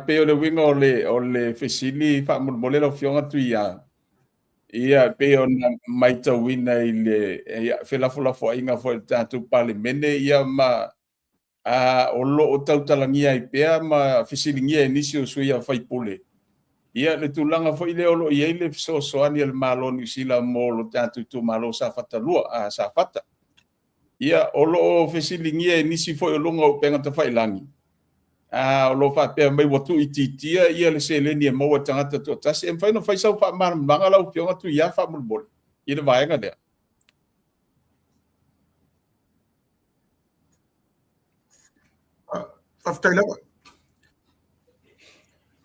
pe o le winga o le fisili fa mo le lo fiona tuia ia pe ona maitawina i le ia felafo inga fo le tatu parlemene ia ma o lo o tautalangia i pea ma fisilingia nisi o suia fai pule ia le tulanga fo i le olo ia le soani le malo ni sila mo lo tatu tu malo sa fatalua sa fata ia o lo fisilingia nisi fo o longa o penga ta fai langi o lo fa pe mai watu ititia ia le seleni e mo tangata to tasi em fai no fai sa fa mar manga la pionga tu ia fa mo bol i le vaenga de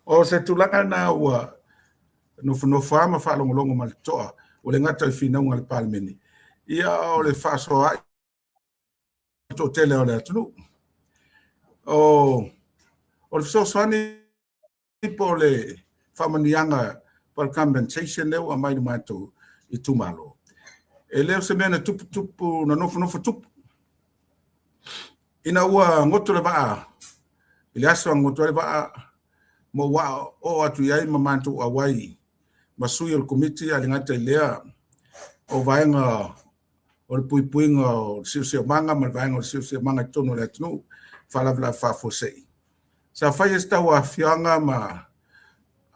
o se tulanga na ua no fama fa longo mal toa o le ngata fina un al palmeni ia o le faso ai to tele o le tulu o so swani po le famanianga por compensation le o mai mato I tumalo e leo se mena tupu na nofo tupu ina ua ngoto le vaa ile aso ngoto le vaa mo wa o atu yai mamantu awai masui o komiti alingata lea o vaenga o puipuinga o siu manga ma vaenga o siu manga tono le tunu falavla fa fosei sa fai esta wa fianga ma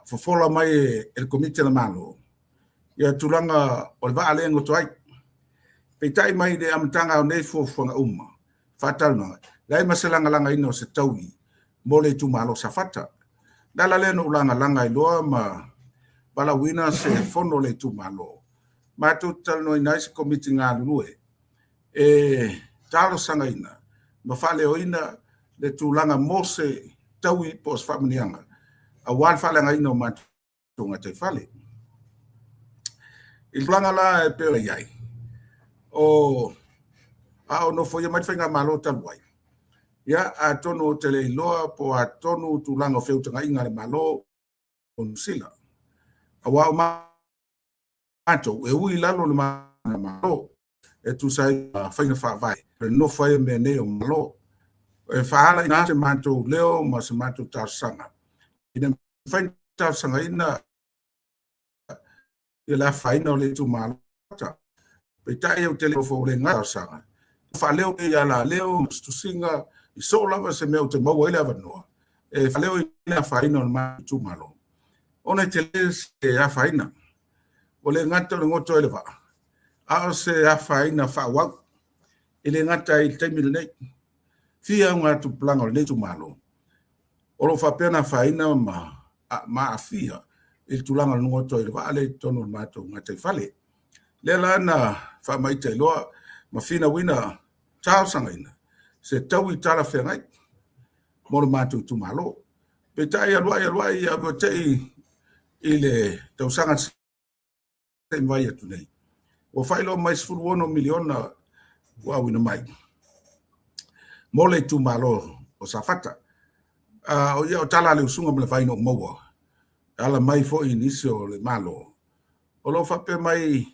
fofola mai el komiti la malo ia tulanga o va ale ngoto ai peitai mai de amtanga o nei fo fonga uma fatalanga lai masalanga langa ino se taui mole tu malo safata dala le no langa langa I loa ma bala wina se fono le tu malo ma tu tal no nice committee nga lue e talo sanga ina ma fale o ina le tu langa mose taui pos famnianga a wal fale nga ino ma tu nga te fale il langa la e pe yai o a no foi mai fenga malo talwai ya a tono tele loa po a tonu tu langa feu tanga inga le malo on sila a wa ma ato e ui lalo le malo e tu sai faina fa vai no foi me ne o malo e fa ina se manto leo ma se manto tarsanga ina faina tarsanga ina e la faina le tu malo pe tai o tele fo le nga tarsanga fa leo e ala leo tu singa I so lava se meu te mau ele avanoa e faleo ina faina ma tu malo ona te se a faina o le ngata o ngoto ele va a se a faina fa wa ele ngata I te mil nei fia nga tu planga le tu malo o lo fa pena faina ma a fia il tu langa ngoto ele va ale tono ma tu ngata fale le lana fa mai te loa ma fina wina tau sangaina se tau I tala whengai, moro mātou tu malo. Pe tai alwai a tei I le tausanga se mai atu nei. O whailo mai sfuru ono miliona wa wina mai. Mole tu malo o safata. O ia o tala le usunga mle whaino maua. Ala mai fo inisio le malo. O lo whape mai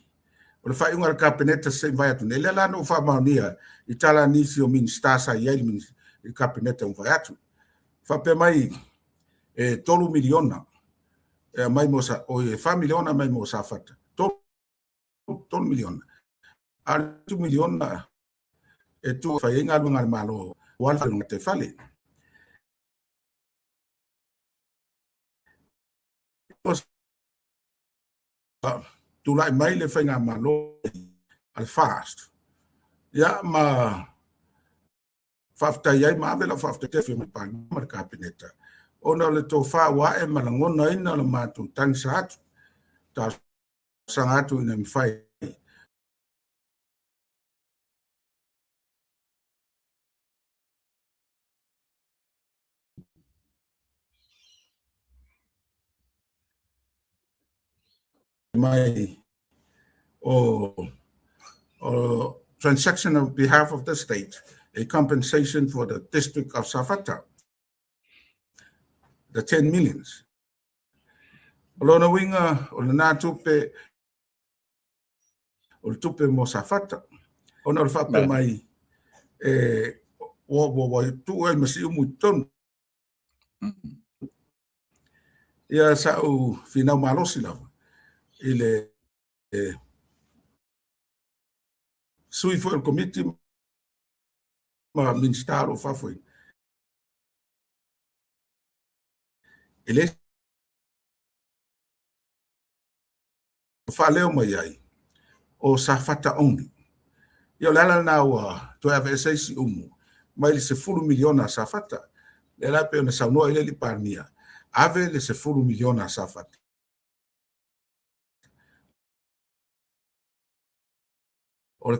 o le whaiunga le kapeneta se vai atu nei. Le lano wha maunia I tala nisi o minister sa iai I kapeneta vai atu. Whape mai e 3 miliona e mai mo sa o e 5 miliona mai mo sa fata. 3 miliona. A 2 miliona e tu whainga lunga le malo wala lunga te fale. Tu lai mai le whainga malo al fast. Ya ma fafta iai ma vela fafta te fi pa ma kapeneta ona le to fa wa e malangona ina le matu tansa atu ta sangatu ina mfai mai or transaction on behalf of the state, a compensation for the district of Safata, the 10 millions. Olona winga, olona tupe, ol tupe mo Safata. Ona ol fape mai, tu el masi umuton. Ia sau finau malosi lava. Ile sui foi el committee ma ministero fa foi. Ele faleu mai ai o Safata only. Ia lala na ua to have SAC umu. Mai le se fulu miliona Safata. Le la pe ona saunoa ile li parmia. Ave le se fulu miliona Safata. O le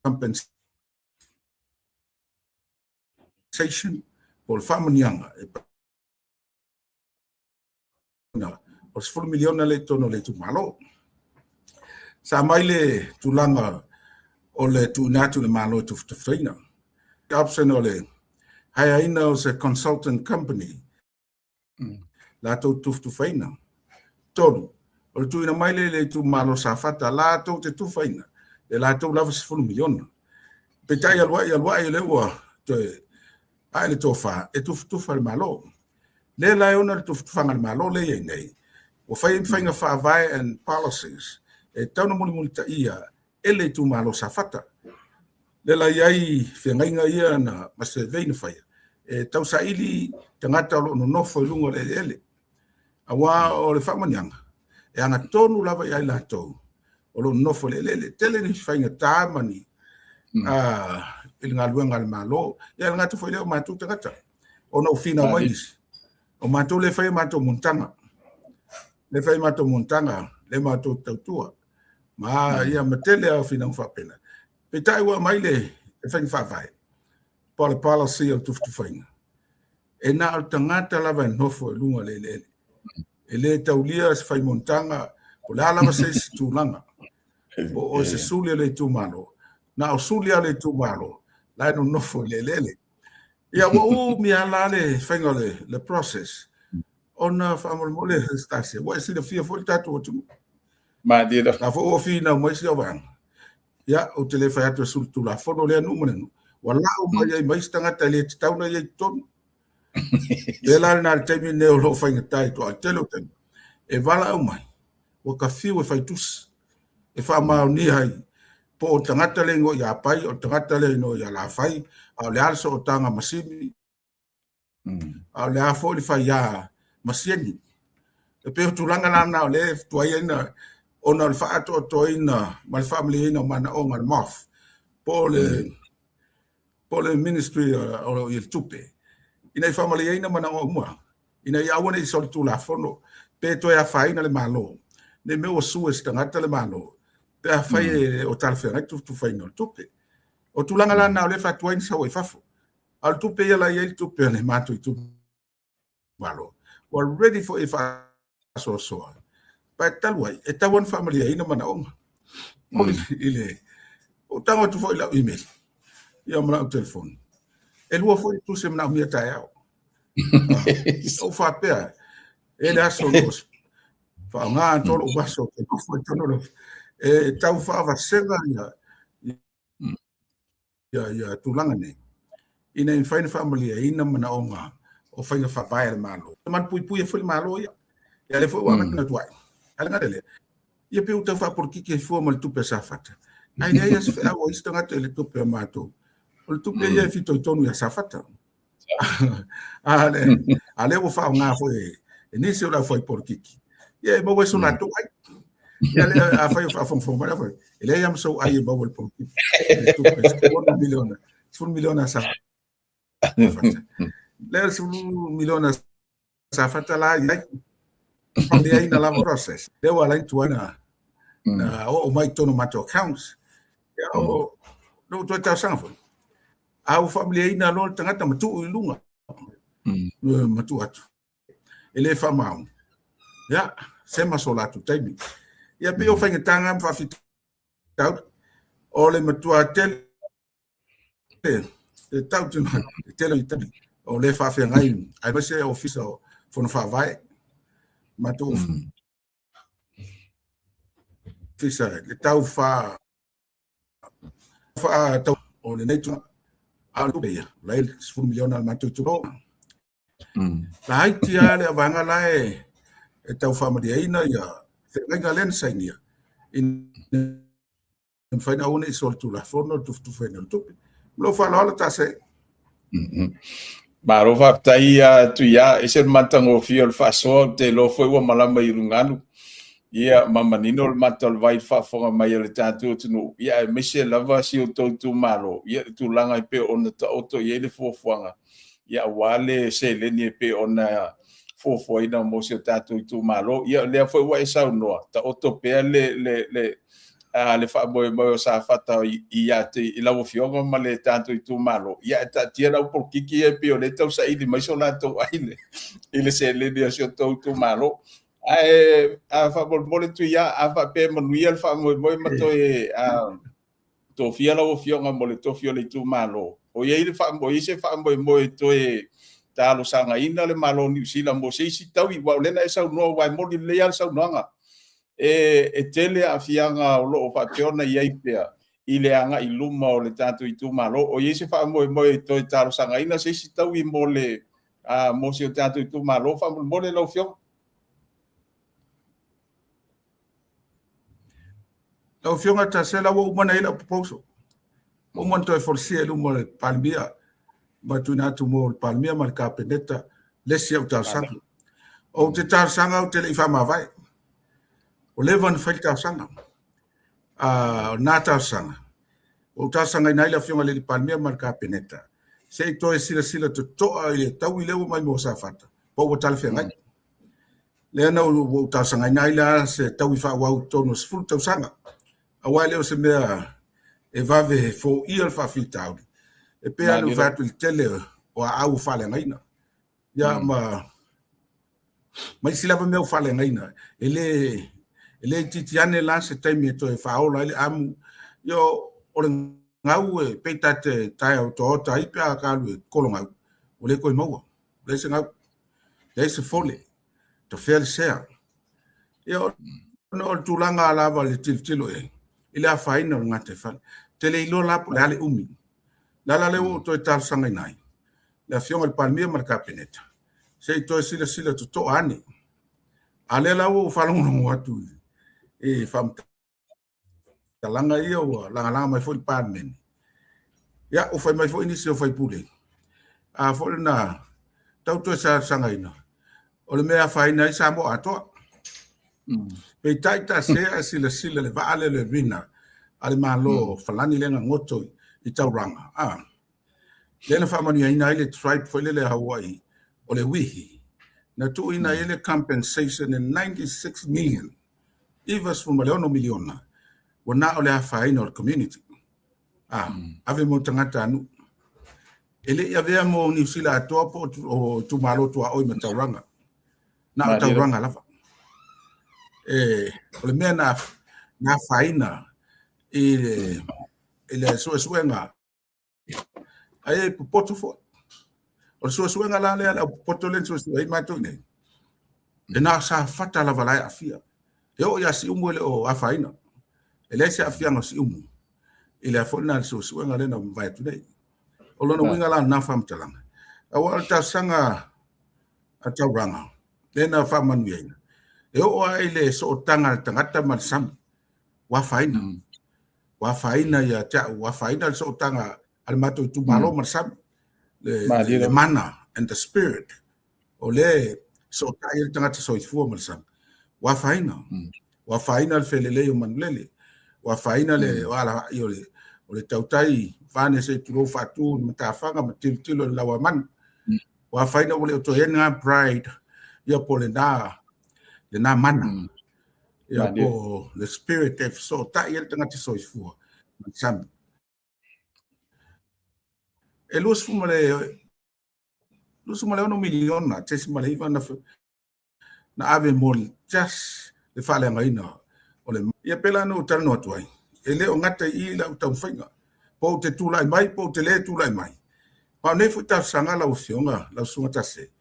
compensation o le whamanianga. O se fulu miliona le tono le tu malo. Sa mai le tulanga o le tu natu le malo tu whaina. option ole hai ina o se consultant company la tu faina tolu o tu ina mai le tu malo sa fata la te tu faina e la tu lava 10 miliona pe tai alwa le wa te ai le tofa e tu fa malo le la ona tu fa malo le nei o fai fainga fa vai and policies e tau muli ta ia ele tu malo sa fata le la iai whiangainga ia na mase veina whai. E tau sa ili tangata o no nofo lungo le ele. Awa o le whamanyanga. E anga tonu lava iai la tau. O lo nofo le ele. Tele ni whainga tāmani. Ili ngā luenga le malo. E ngā tu whai leo mātou tangata. O no fina wainis. O mātou le whai mātou montanga. Le whai mātou montanga. Le mātou tautua. Ma ia matele au fina whapena. Pe tai wa mai le e whainga whawhai. Pole policy o tufu whainga. E nā o tangata lava e nofo e lunga le le. E le taulia se whai montanga, po le alava se si tūlanga. O se sulia le tūmalo. Nā o sulia le tūmalo, lai no nofo le le. Ia wa mi ala le whainga le process. O na whamole stasi. Wa e si le fia fo tatu o tumu. Ma dira. Na fo o fina mo isi o wang. Ia o te le whai atu e sultu la fono le anu manenu. Wala o mai mai tangata le tauna ye ton. Ela na temi ne o lo fainga tai to telo ten. E vala o mai. O ka fiu e fai tus. E fa ma ni hai. Po o tangata le ngo ya pai o tangata le no ya la fai. A le also o tanga masini. A le afo le fai ya masini. E pe tu langa na le tu ai na ona le fa to to ina my family ina mana o ngal mof. Po le ministry o il tupe. Ina I family ina mana o mua. Ina ia wana I sol tu la fono. Pe to ia faina le malo. Ne me o su estangata le malo. Pe a fai o tal fenga tu faina o tupe. O tu langa lana o le fa tuain sa o fafo. Al tupe ia la ia il tupe le mato I tupe. Malo. We're ready for if I so. Pa talwai. E tawan family ina mana o. Ile. O tango tu foi la email. Ia mana o telefone. E lua foi tu se mana mia tai au. O fa pea. Ele aso nos. Fa nga tolo baso ke no foi tono. E tau fa va senga ya tu langa ne. Ina in fine family ina mana o nga. O fa fa pai malo. Man pui foi malo ya. Ya le foi wa na tuai. Ala ngale. Ia pe uta fa por que foi mal tu pesa fata. Ai nei as fa o istanga tele tu pe mato. O tupe ia fito tonu ya safata. Ale o fa nga foi. Nisi o la foi por kiki. Ia mo weso na tu ai. Ia le a fa fon mara foi. Ele ia so ai mo wel por kiki. Tupe 1 miliona safata. Le 1 miliona safata la ia. Pande ai na la process. Le wa la tuana. Na o mai tono mato accounts. Ia o no to ta sanfo. Au family ina no tangata matu lunga. Matu atu. Ele fa mau. Ya, sema solatu taimi. Ya pe o fainga tanga fa fit out. Ole matu atel. E tau tu tele itali. Ole fa fe ngai. Ai ba se office fo no fa vai. Matu. Fisa le tau fa tau ole nei tu alu ya lai 10 miliona al matu tu la haitia le vanga lai e tau family ina ya nga len sainia in faina una I sol tu la forno tu faina tu lo fa la ta se Maro fa tai tuia ese matango fio fa so te lo foi o malama I runganu. Ia mamanino le matal vai fa fonga mai le tatu tunu ia mise lava si o tu malo ia tu langa I pe ona ta auto ia le fofuanga ia wale se le ni pe ona fofo ina mo si o tatu tu malo ia le foi wa sa no ta auto pe le fa boy sa fata ia te I la fionga ma le tatu tu malo ia ta tira por kiki e pe ole tau sa ili mai so la to ile se le ni si o tu malo a fa bol tu ya a fa pe manuel fa mo mato to fia la fionga mo le to fio le tu malo o ye le fa mo se fa mo to e talo sanga ina le malo New Zealand mo se si tau I wa le na sa no wa mo le ya sa no e tele afianga o lo fa peona ye pea I le anga I luma o le tatu I tu malo o ye se fa mo to talo sanga ina se si tau I mo le mo se tatu I tu malo fa mo le lo fio Lo fio ngata se la wo mana ila proposal o mon to forsia lu mo palmia ma tu na tu mo palmia ma kapeneta le si o ta sanga o te ta sanga o te le fa ma vai o le van fa ta sanga na ta sanga o ta sanga na ila fio le palmia ma kapeneta se to e sila to ile tau ile o mai mo sa fata po o tal fe ngai le na o ta sanga na ila se tau fa wa to no sful ta sanga a wale o se mea e vave fo ia fa fitau e pe anu fatu il tele o au fale ngaina ya ma sila me fale ngaina ele titiane la se time to e fa ola ele am yo o ngau e pe tate tai o to tai pe ka lu kolonga o le ko mo le se ngau le se fole to fel sea yo no tulanga la va le tilo e ile a faina ngate fa tele ilo la le ale umi la le o to tal sanga nai la fiona el palmia marca peneta se to sila to ani ale la o fa longo atu e fam talanga ia o la mai foi palmen ya o foi mai foi ni se foi pule a foi na tau to sa sanga ina o le mea faina I sa mo ato pe taita se sila le va ale le vina ale malo falani le ngoto I tauranga le na famani ina ile tribe foi le Hawaii o le wihi na tu ina ile compensation in 96 million ivas fu maleono miliona wana o le faina o community ave mo tangata anu ele ia vea mo New Zealand atoa po o tu malo tua o I tauranga na o tauranga lava o le mea na faina ele suenga ai poto fo o suenga la le poto le ai mato ne e na sa fata la vala afia e o ya si umo le o afaina ele se afia no si umo ele fo na suenga le na vai tu dei o lo no winga la na fam talanga a wa ta sanga a tauranga le na fam manu ye e o ai le so tangata mal sam wa faina ya cha wa faina so tanga al mato tu malo mal sam le mana and the spirit o le so tail tangata so fu mal sam wa faina al felele o manlele wa faina le wala yo le o le tautai vane se tu fatu mata fanga matiltilo la wa man wa faina o le to yenga pride ya polena le na mana ya po the spirit of so tail tangata so fu sam e lus fu male no miliona tes male iva na ave mol just le fale ngaina o le ia pela no tano tuai ele o ngata I la utau fainga po te tulai mai po te le tulai mai pa ne fu ta sanga la usionga la sunga tase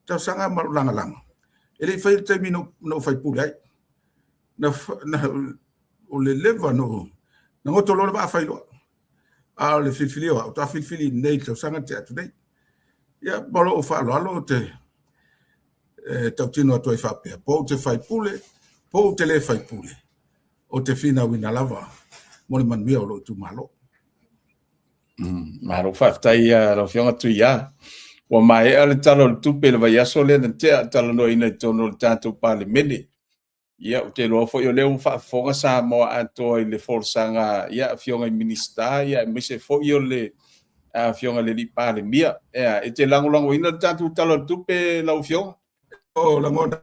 ta sanga malanga langa ele fai te mino no fai pulai na o le leva no na ngoto lo ba fai lo a le filfili o ta filfili nei ta sanga te atu dei ia bolo o fa lo te tau tino atu I fa pe po te fai pule po te le fai pule o te fina wina lava mo le man mia o lo tu malo ma ro fa tai lo fiona tuia wa mai ale talo tupe le vai aso le te talo no ina tono tanto pale mene ia o te lo fo yo le un fa fonga sa mo ato I le forsanga ia fiona minista ia me se fo yo le fiona le li pale mia e te lango ina tanto talo tupe la fiona o la ngona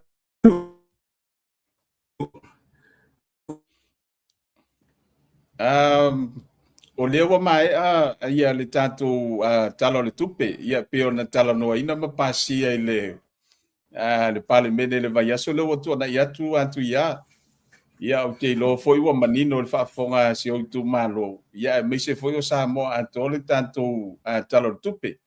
o lewa mai ia le tatu talo le tupe ia pe ona talo no ina mapasi ai le pale mene le vai aso le watu na ia tu atu ia ia o te lo foi ua manino le faafofoga se o tu malo ia me se foi o Samoa atole tanto talo tupe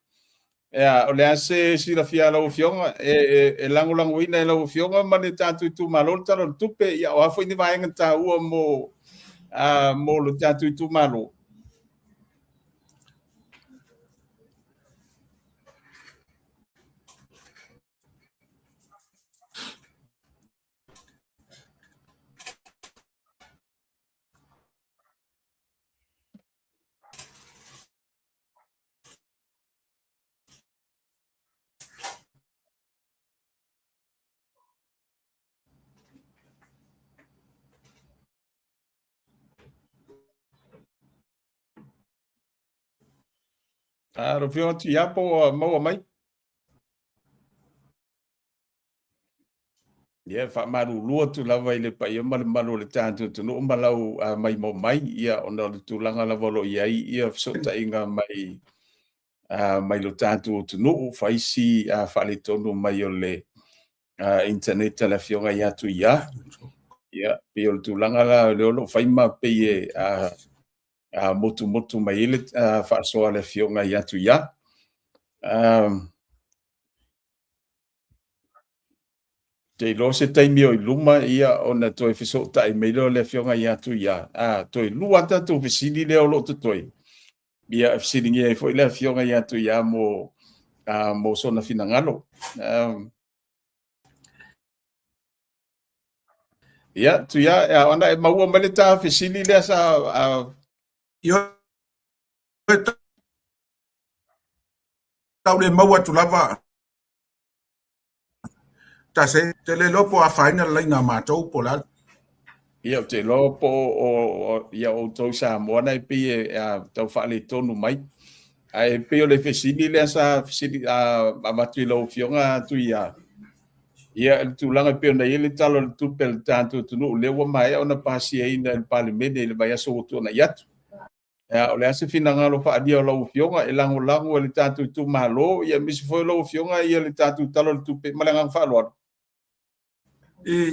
ia o le ase silafia lau fionga e langolangoina e lau fionga ma le tatu tu malo talo tupe ia o afo ni vaenga taua mo le tatu tu malo ro fionga tu ia po mo mai ia fa maru lua tu lava ile pa ia mal malo le tantu tu no malau mai mo mai ia ona le tulanga lava lo ia so ta inga mai mai lo tantu tu no faisi fa le tonu mai o le internet la fionga ia tu ia pe o tulanga la le lo fai ma pe motu motu mai ile fa so le fionga ia tu te lo se taimi o i luma ia ona toi fiso tai mai lo le fionga ia tu toi lua ta tu fisini le o lo tu toi ia fisini ngia foi le fionga ia tu mo sona finangalo ia tu ona e maua mai le ta fisini le sa Yo tau le maua tu lava. Ta se te le lopo a faina lai ngā mātou po la. ia te lo po ia o tau sa mo na pe tau fa le tonu mai ai pe o le fisini le sa fisini a matu lo fionga tu ia tu langa pe na ele talo tu pel tanto tu no le wa mai ona pasi ai na parliament le vai so tu na yat o le ase finanga lo fa dia lo fionga e lango lango le tanto tu malo ia mis foi lo fionga ia le tanto talo tu pe malanga fa lo E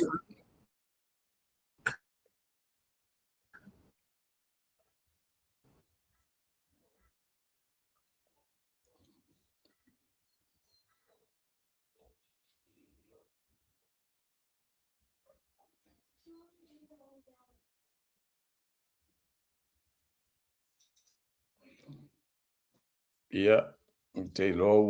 ia te lo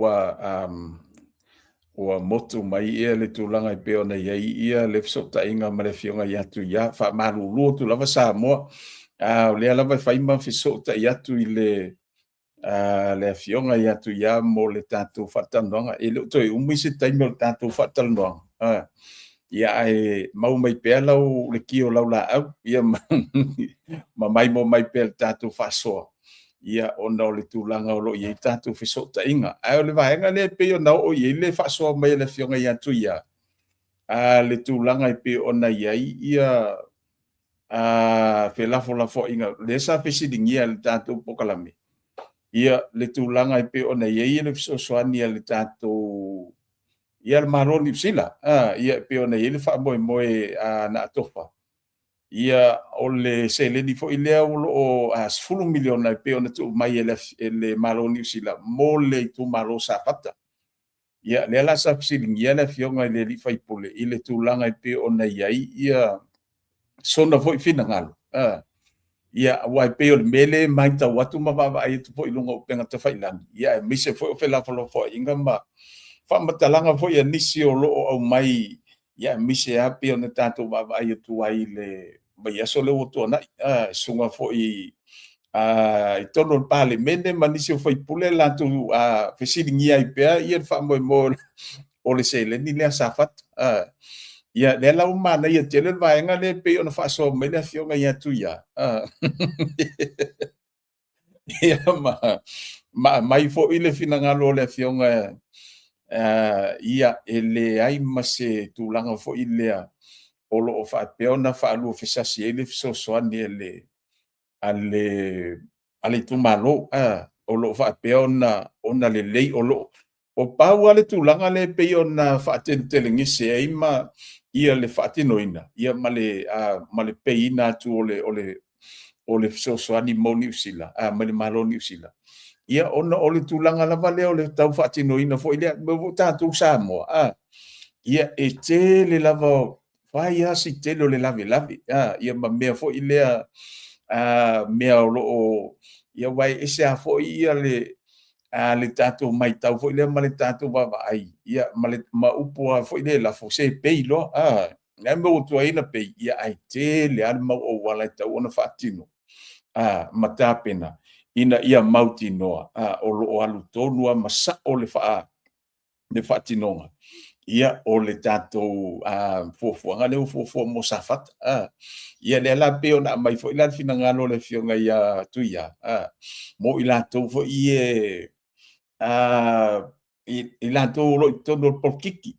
wa motu mai ia le tulanga i peo na ia le fsota inga ma le fionga ia tu fa marulu tu lava sa mo o le lava fai ma fsota ia tu i le fionga ia tu mo le tatu fatanonga e le toi umi se taimi o le tatu fatanonga ia e mau mai pea lau le kio lau la au ia ma mai mo mai pea le tatu fasoa ia ona o le tulaga o loo iai tatou fesootaʻiga ae o le vaega lea pei ona oo iai le faasoa mai le fioga ia atu ia le tulaga i pe ona iai ia felafolafoaʻiga le sa fesiligia le tatou pokalame ia le tulaga i pe ona iai le fesoasoani a le tatou ia le maloni usila ia pe ona iai le faamoemoe na atofa ia o le seleni foʻi lea o loo 10 miliona pe ona tu mai ele maloni usila mo le tumalo sapata ia le la sa fisilingia le fionga i le lifaipule i le tulaga i pe ona iai ia sona foʻi finagalo ia ua pe o le mele mai tau atu ma vaavaai atu foʻi luga o pega tafailagi ia e mise foʻi o felafolafoaʻiga ma faamatalaga foʻi a nisi o loo au mai ia mise a pe ona tatou vaavaai atu ai le mai aso le otuanaʻi suga foʻi i tono le palemene ma nisi o faipule latou fesiligia ai pea ia le faamoemoe o le seleni lea sa fata ia le lau mana ia tele le vaega le pei ona faasoa mai le afioga ia tu ia ia ma mai foʻi le finagalo o le afioga ia e leai ma se tulaga foʻi lea o loo faapea ona faalua fesasi ai le fesoasoani ale tumalo o loo faapea ona lelei o loo o pau a le tulaga le pei ona faateletelegese ai ma ia le faatinoina ia male peina tu ole sosoani mo New Zealand male malo New Zealand ia ona ole tulanga lava leo le tau faatinoina fo ile mo tatu Samoa ia e tele lava fai asi tele le lave ia ma mea fo ile mea lo ia wai ese a fo ia le tatu mai tau fo ile ma le tatu va ai ia ma upo fo ile la fo se pei lo na mo tu ai na pei ia ai tele al ma o wala tau ona faatino mata pena ina ia mauti noa o lo alu tonua masa o le faatinonga ia o le tatou fuafuaga le fuafua mo safata ia le ala pe ona mai foʻi la finagalo le fioga ia tuia mo i latou foʻi i latou loʻi tonu o le polokiki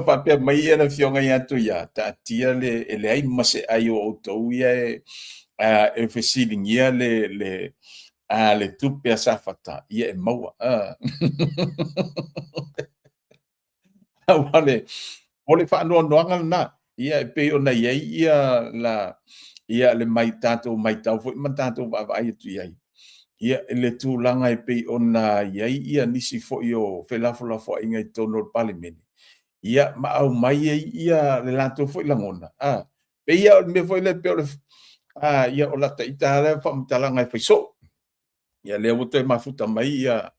papea mai ia le fioga ia tuia taatia e leai maseʻai o outou ia e fesiligia le tupe a safata ia e maua wale ole faanoanoaga lana ia e pei ona iai ia le mai tatou maitau foʻi ma tatou vaavaai atu iai ia le tulaga e pei ona iai ia nisi foʻi o felafolafoaiga i tonu o le palemene ia ma au mai ai ia le latou foʻi lagona pe ia o le mea foʻi le pe ole ia o lataʻita le faamatalaga e faisoo ia lea ua toe mafuta mai ia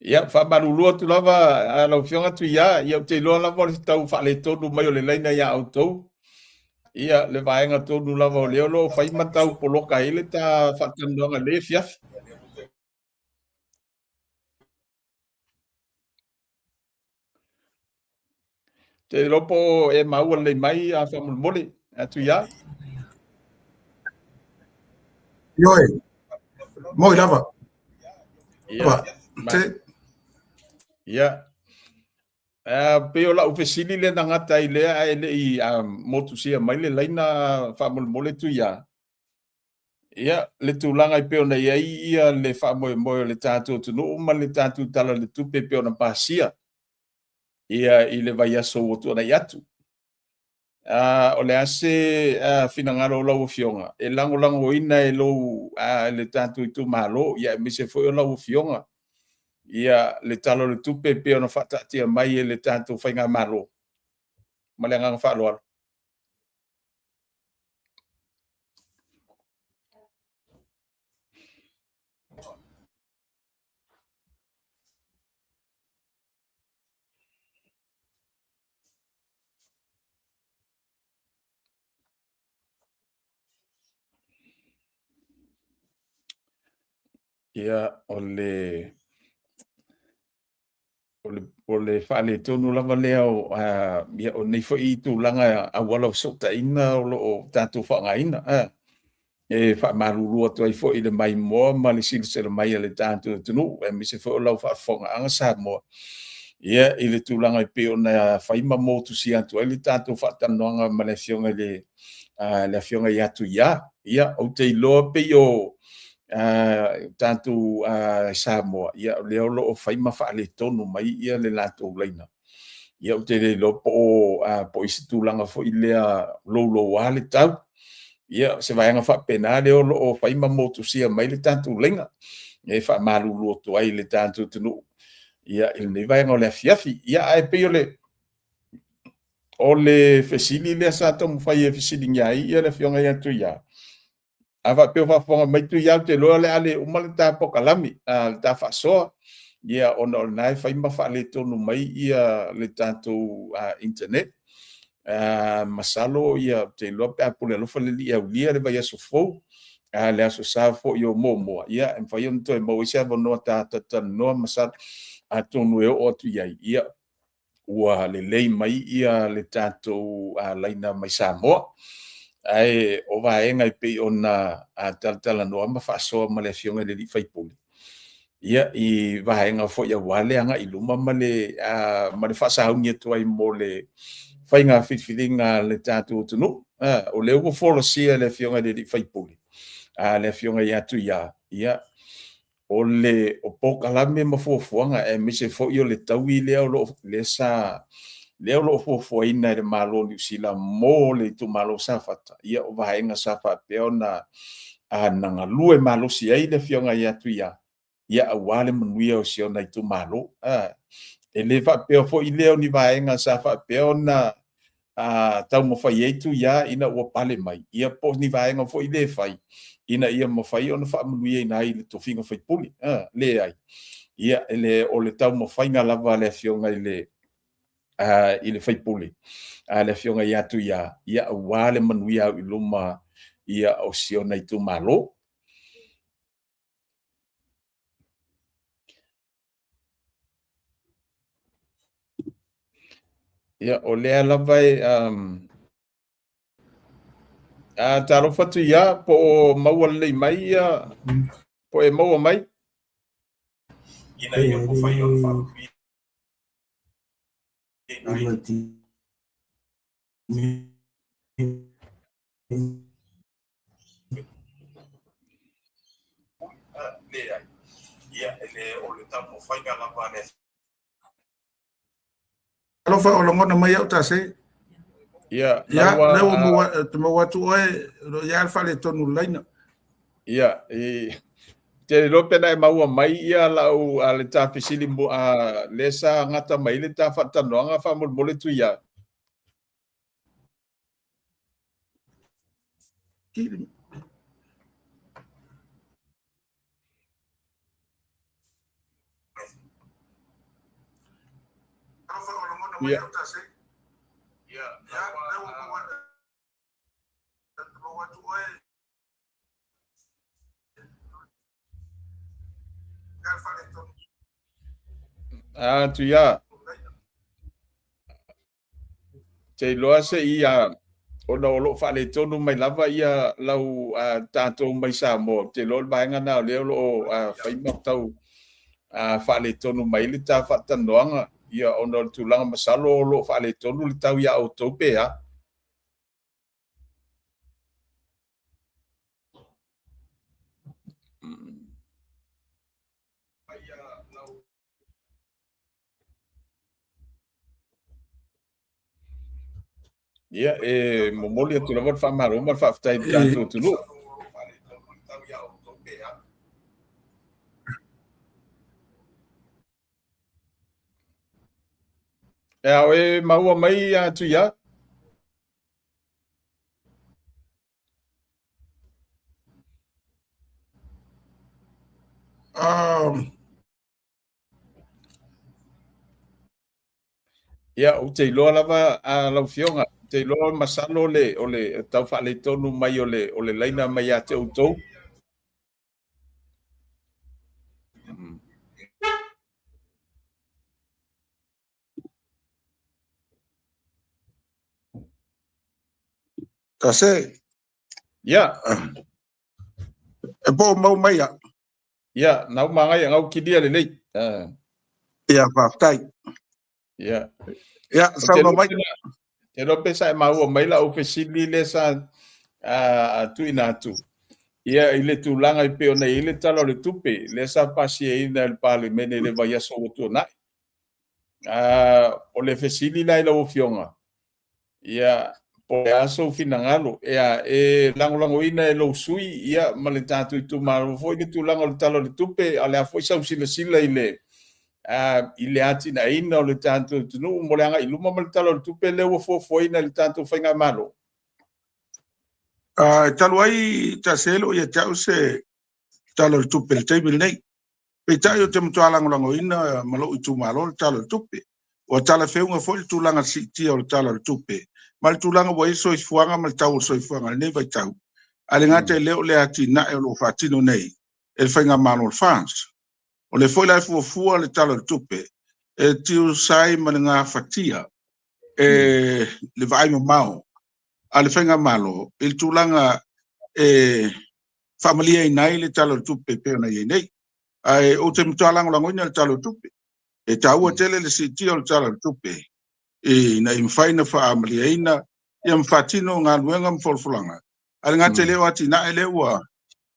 ia faamalulu atu lava laufioga tuia ia te iloa lava o le tau faaletonu mai o le laina ia outou ia le vaega tonu lava o lea o loo fai matau poloka ai le ta faatanoaga lē fiafi te lopo e maua lei mai a faamolemole tuia Ioe, moi lava. ia ia pe o lau fesili le nagata ai lea e leʻi motusia mai le laina faamolemole tuia ia le tulaga i pe ona iai ia le faamoemoe o le tatou atunuu ma le tatou tala le tupe pe ona pasia ia i le vaiaso ua tuanai atu o le ase finagalo o lau afioga e lagolagoina e lou le tatou itumālō ia e mise foʻi o lau afioga ia le talo le tupe pe ona faataatia mai e le tatou faigā mālō ma le agaga faaloalo ia o le faaletonu lava lea ia o nei foʻi tulaga auala soʻotaʻina o loo tatou faagaina e faamalulu atu ai foʻi le mai moa ma le silasela mai a le tatou atunuu e mise foʻi o lau faafofogaaga Samoa ia i le tulaga i pe ona fai ma motusia atu ai le tatou faatanoaga ma le afioga le afioga iā tuiā ia ou te iloa pei o tatou Samoa ia lea o loo fai ma faaletonu mai ia le latou laina ia o te lelo po isi tulaga foʻi lea loulouā le tau ia se vaega faapena lea o loo fai ma motusia mai le tatou laiga e faamalulu atu ai le tatou atunuu ia i lenei vaega o le afiafi ia ae pei o le fesili lea sa taumafai e fesiligia ai ia le afioga iā tuiā faapeo faafofoga mai tuiā te loa le ale uma le tapokalami le tafaasoa ia ona o lenā e fai ma faaletonu mai ia le tatou internet masalo ia te loa pe apule alofa le lii aulia le vaiaso fou le aso sa foʻi o moamoa ia e mafai ona toe mau ai se avanoa tatatanoa masalo tonu e oo atu iai ia ua lelei mai ia le tatou laina mai Samoa ae o vaega i pei ona talatalanoa ma faasoa ma le afioga le lii faipule ia i vaega foʻi auā le agaʻi luma ma le faasaugi atu ai mo le faiga filifiliga le tatou atunuu o le ua folosia le afioga le lii faipule le Afioga ia tuia ia o le o pokalame mafuafuaga e mise fo'i o le taui lea o lo le sa lea o lo fuafuaina i le malo New Zealand mo le tumalo safata ia o vaenga safa pe ona nanga lue malo si ai le Afioga ia tuia ia awale manuia o siona i tumalo e le fa pe fo i leo ni vaenga safa pe ona tau mo fai ai tuia ina ua pale mai ia po ni vaenga fo i le fai ina ia mo fai ona fa manuia ina i le tofinga fai puli le ai ia ele o le tau mo fai nga lava le Afioga i le fai puli le Afioga ia tuia ia awale manuia i luma ia o siona i tumalo ia o lea lava talo fatu ia po maua lei mai ia po e maua mai ina ia po fai on fa ia ele o le tamo fai nga lava le alo fa o longona mai au ta se ia ya le mo watu oe ro ya fa le tonu laina ia te lope na maua mai ia lau le tafisili mo le sa ngata mai le tafatanoaga fa mo le tuia ia tuia te loa se ia ona o lo fa le tonu mai lava ia lau tatou mai sa mo te lo vaenga na le lo fai tau fa le tonu mai le tafatanoaga ia ona le tulaga masalo lo fa le tonu le tau ia outou pea ia momoli atu lava fa maroma fa ftai tatou tunu e maua mai tuia ia o te iloa lava lau Afioga te iloa masalo o le tau fa le tonu mai o le laina mai a te outou ta se ia e po mau mai ya ia nau mangai ngau kidia le nei ya fa tai ia ya sa no mai te lope sa maua mai la o fesili le sa tuina atu ia i le tulaga i pe ona i le talo le tupe le sa pasieina le palemene le vai aso o tuanaʻi o le fesili lai lau Afioga ia po le aso finagalo ea e lagolagoina e lou sui ia ma le tatou itumalo foi le tulaga o le talo le tupe a le a foi sausilasila i le atinaina o le tatou tunuu mo le agaʻi luma ma le talo le tupe le ua fuafuaina le tatou faiga malo talo ai ta se lo ia tau se talo le tupe le table nei pe tai o te mtua langolangoina ma lo i tumalo le talo le tupe o tala feunga foi le tulaga siʻitia o le talo le tupe ma le tulaga ua i soifuaga ma le tau o soifuaga lenei vaitau a le gata e lē o le atinaʻe o loo faatino nei e le faiga malo o le fans o le foi lai fuafua le talo le tupe e tiu sai ma le gafatia le vaai mamao a le faiga malo i le tulaga faamalia inai le talo le tupe pe ona iai nei ae o te mtua lagolagoina le talo le tupe e taua tele le siʻitia o le talo le tupe ina i mawhaina whaamaliaina ia mawhatino ngā luenga mfolofolaga a le gata leo atinaʻe le ua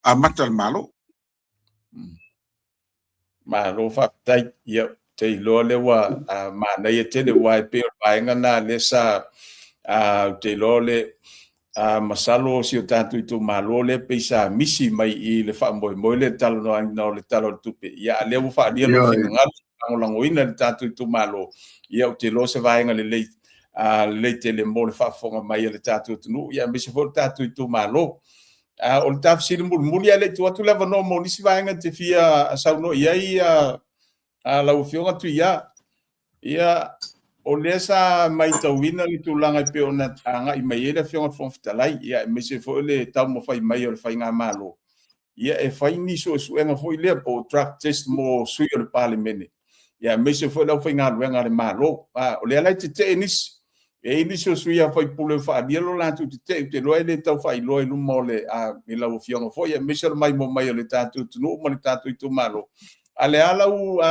a mata malo. Malo fatai ia te lo le wa ma na ia te le wa pe painga na le sa te lo le masalo si o tatu tu malo le pesa misi mai I le fa mo le talo no le talo tupe ia le wo fa dia lo finga ngal lango ina le tatu tu malo ia te lo se vainga le te le mo le fa fonga mai le tatu tu no ia misi fo tatu tu malo o le tafsiri muli ale tu atu leva no mo nisi vainga te fia sa no ia la Afioga Tuia ia o lesa mai tawina le tulanga pe ona anga I mai ele Afioga fonfitalai ia me se fo le tau mo fai mai o le fai nga malo ia e fai ni so enga fo le po track test mo sui o le parliament ia me se fo le fai nga le malo o le ala te tenis e ini so suia fai pule fa dia lo la tu te lo ele tau fai lo lu mo le e la Afioga fo ia me se mai mo mai o le tatu tu no mo le tatu tu malo ale ala u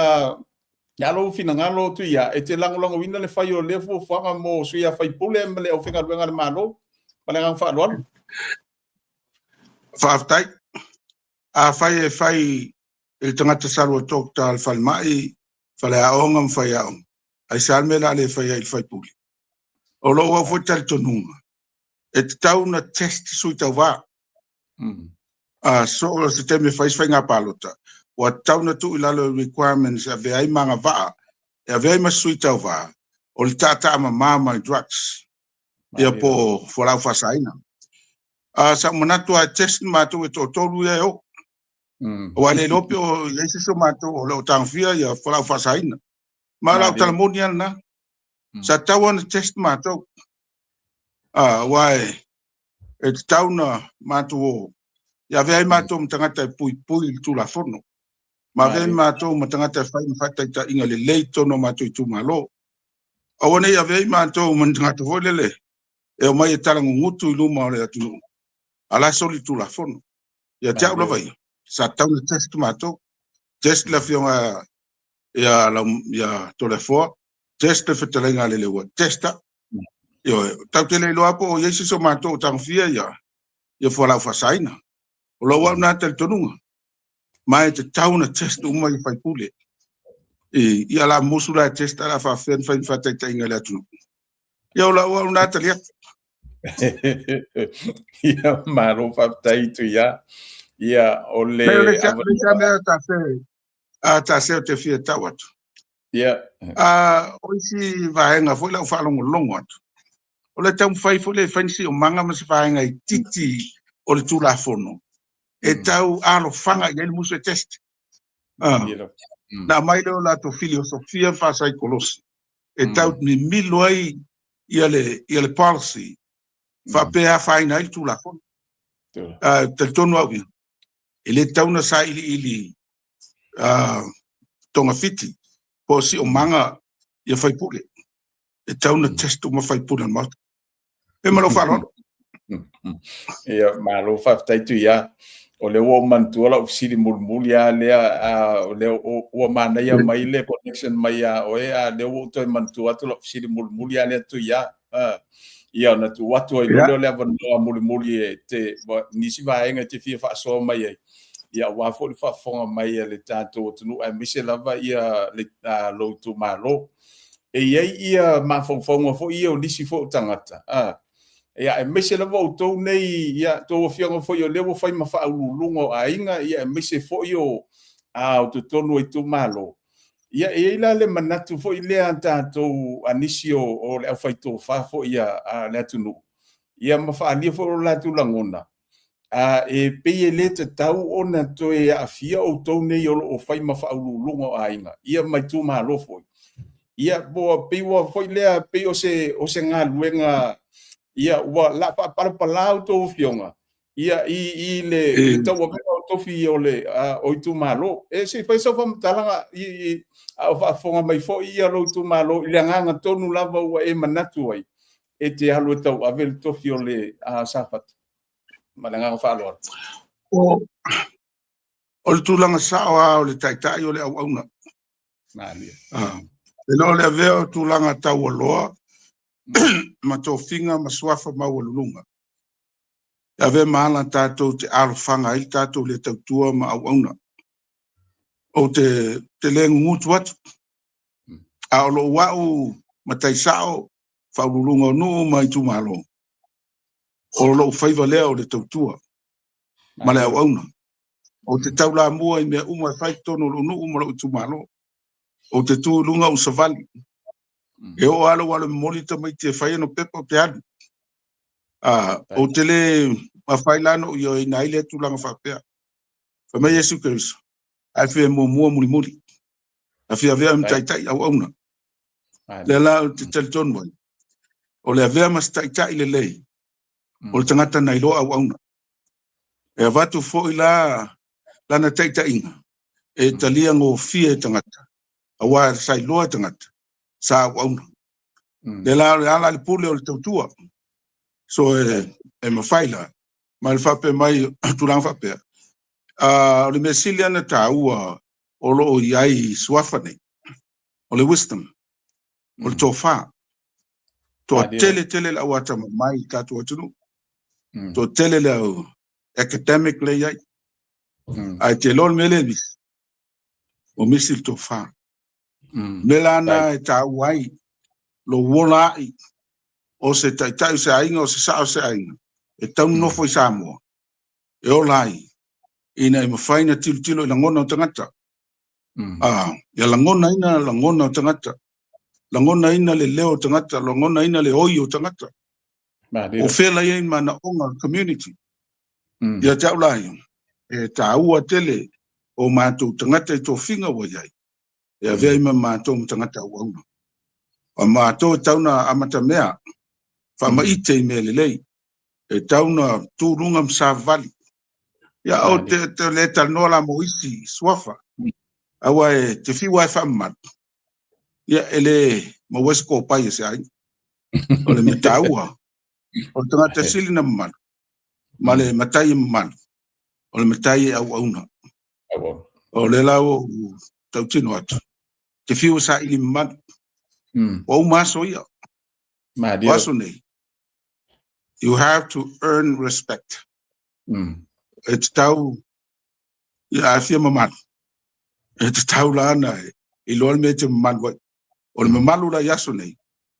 Yalo fina ngalo tu ia e te lango wina le fai o le fo fanga mo suia fai pule me le o finga luenga le malo pale ngang fa lon Faaftai a fai e tangata salu tok tal fal mai fale a ongam fai a ong ai sal me la le fai ai fai puli o lo wa fotal tonunga e tau na test sui tau va so o se teme fai nga palota wa tau na tu ilalo requirements a ve ai manga va e ve ma sui tau va o le tata ma mama drugs ia po fora fasaina sa manatu a test ma tu to tolu e o wa le lopi o le so ma tu o lo tangfia ia fora fasaina ma la talmonia na sa tau na test ma tu wai e tau na ma tu ia ve ma tu mtangata pui tu la forno ma ve ma tu mtangata fai mfata ita inga le leito no ma tu malo awone ia ve ma tu mtangata volele e o mai tala ngutu luma o le atu ala soli tu la fono ia tau la vai sa tau na test mato test la fionga ia to le fo test le fetelenga le lewa testa yo tau tele lo apo o yesi so mato tang fia ia fo la fasaina o lo wa na tel tonunga mai te tau na test uma I fai pule ia la musula test ala fa fen fa te inga le atu ia la wa na tel ia malo fatai tu ia ole ta se te fia tawat ia oisi vaenga foi la fa longo o le tau fai foi le fansi o manga ma se vaenga I titi o le tula fono e tau alo fanga I le muso test na mai lo la to filosofia fa psychology e tau mi miloi ia le policy fa pe a faina I tula fono te tonu au ele tau na sa ili tonga fiti po si o manga ia fai pule e tau na test uma fai pule ma e malo falo ia malo fatai tu ia o le wo man tu la ofisili mulmuli a le o mana ia mai le connection mai a o le wo to man tu atu la ofisili mulmuli a le tu ia na tu watu ai lo le van no mulmuli te nisi vaenga te fia fa so mai ia wa fo fa fonga mai le tato tu ai mise lava ia le lo tu malo e ia ma fonga fo ia o nisi fo tangata ia e mise lava o to nei ia to Afioga fo yo le wo fai ma fa ulungo ainga ia mise fo yo o tu tonu i tu malo ia e la le manatu fo ile tato anisio o le fai to fa fo ia le tunu ia ma fa ali fo la tu langona e peye le te tau ona to e afia o to nei o fai ma fa ulungo ainga ia mai tu malo fo ia bo pe wo fo le pe o se nga luenga ia wa la pa la to Afioga ia I le tau o to fi o le o tu malo e se fai so fam talanga I fa fonga mai fo ia lo tu malo ile nga tonu lava wa e manatu ai e te halu tau avel to fi o le safat malanga fa lo o le tulanga sawa o le taitai o le auna malia e lo le avea o tulanga tau loa ma to finga ma swafa ma walunga Ave maala tātou te alwhanga i tātou le tautua ma au auna. O te le ngutu atu. A o lo wau matai sao whaururunga o nuu mai tumalo. O lo whaiva lea o le tautua. Ma le au auna. O te taula mua i mea uma whai tono lo nuu ma lo tumalo. O te tūlunga o savali. E o alo molita mai te whai no pepa te anu. O te le mawhailano i o i naile tūlanga whapea. Whamai Yesu Keriso. Ai whia mua muri muri. A whia vea mtaitai au auna. Le la o te telton wai. O le vea mas taitai le lei. O le tangata na iloa au auna. E avatu fo i lana taitai inga. E talia ngō fia tangata. Awa sai loa tangata. Sa au auna. Le la o le ala le pule o le tautua. So e mawhaila. Ma le whape mai tūranga whapea. O le mesili ana tā ua o lo o iai suafane. O le wisdom. O le tōwha. Tō tele la wata mai tātua tunu. Tō tele la academic le iai. Ai te lol mele nis. O misil tōwha. Melana e tā uai. Lo wola ai. O se taitai se ainga o se sao se ainga. E taunu nofo i Samoa. E o lai. Ina i mawhaina tilo i langona o tangata. Ia langona o tangata. Langona ina le leo o tangata. Langona ina le oi o tangata. O whela i mana onga community. Ia tau lai. E ta ua tele o mātou tangata i tō whinga wa iai. Ia vea ima mātou tangata ua una. O mātou tauna amata mea. Whama ite i mele lei. E tauna tūrunga msa vali. Ia o te le tanoa la mo isi suafa. Awa e te whiwa e whamat. Ia ele ma wesko pai e se ai. O le mataua. O le tangata sili na man. Ma le matai man. O le matai au auna. O le lao tau tino atu. Te whiwa sa ili man. O maso ia. Waso nei. You have to earn respect. It's tau ia afia maman. It's tau lana I loa me te maman wai. O le mamalu la yaso nei.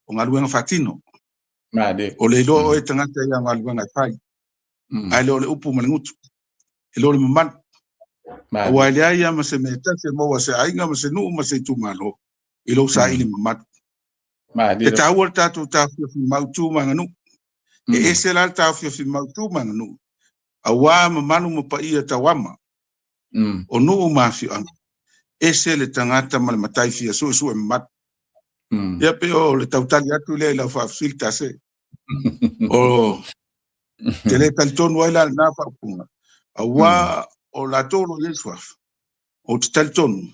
O ngā luenga whatino. O le loa o e tangata ia ngā luenga whai. Ai leo le upu malingutu. E loa le maman. O wai lea ia ma se me tase maua se ainga ma se nuu ma se tumalo. I lo sa ili maman. E tau al tatu tawhia fi mautu manganu. E ese la tawhia fi mautu manganu. A wā mamanu ma pa ia tawama. O nuu mafi anga. Ese le tangata ma le matai fia su e mat. Ia pe o le tautali atu le la whafilta se. O te le talitonu waila na whapunga. A wā o la tolo yeswaf. O te talitonu.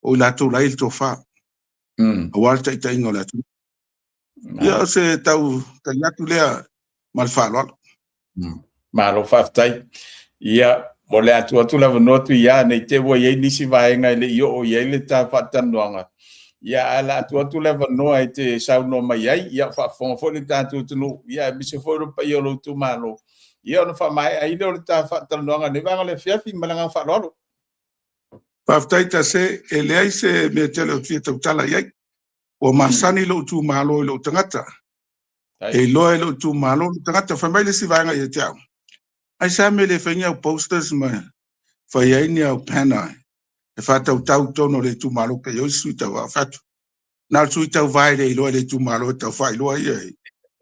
O la tolo il to wha. A wā taita ingo la tu. Ia se tau tali atu lea mal whalolo. Malo whaftai. Ia, mo le atu la vanotu ia, nei te wa iei nisi vaenga le io o iei le tā whatanoanga. Ia, ala atu la vanoa i te sauno mai ai, ia whafonga le tātu tunu, ia, mise fōru pa i o lo tu malo. Ia, ona whamai, ai leo le tā whatanoanga, ne vanga le whiawhi malanga whalolo. Whaftai ta se, e leai se mea tele o tia tautala iei, o masani lo tu malo i lo tangata. E loa i lo tu malo, tangata whamai le si vaenga i te au. Ai sa me le whainga au posters ma whaiaini au pana. E whatau tau tono le tu malo pe yoi sui tau a whatu. Nā sui tau vai le iloa le tu malo e tau whai loa ia.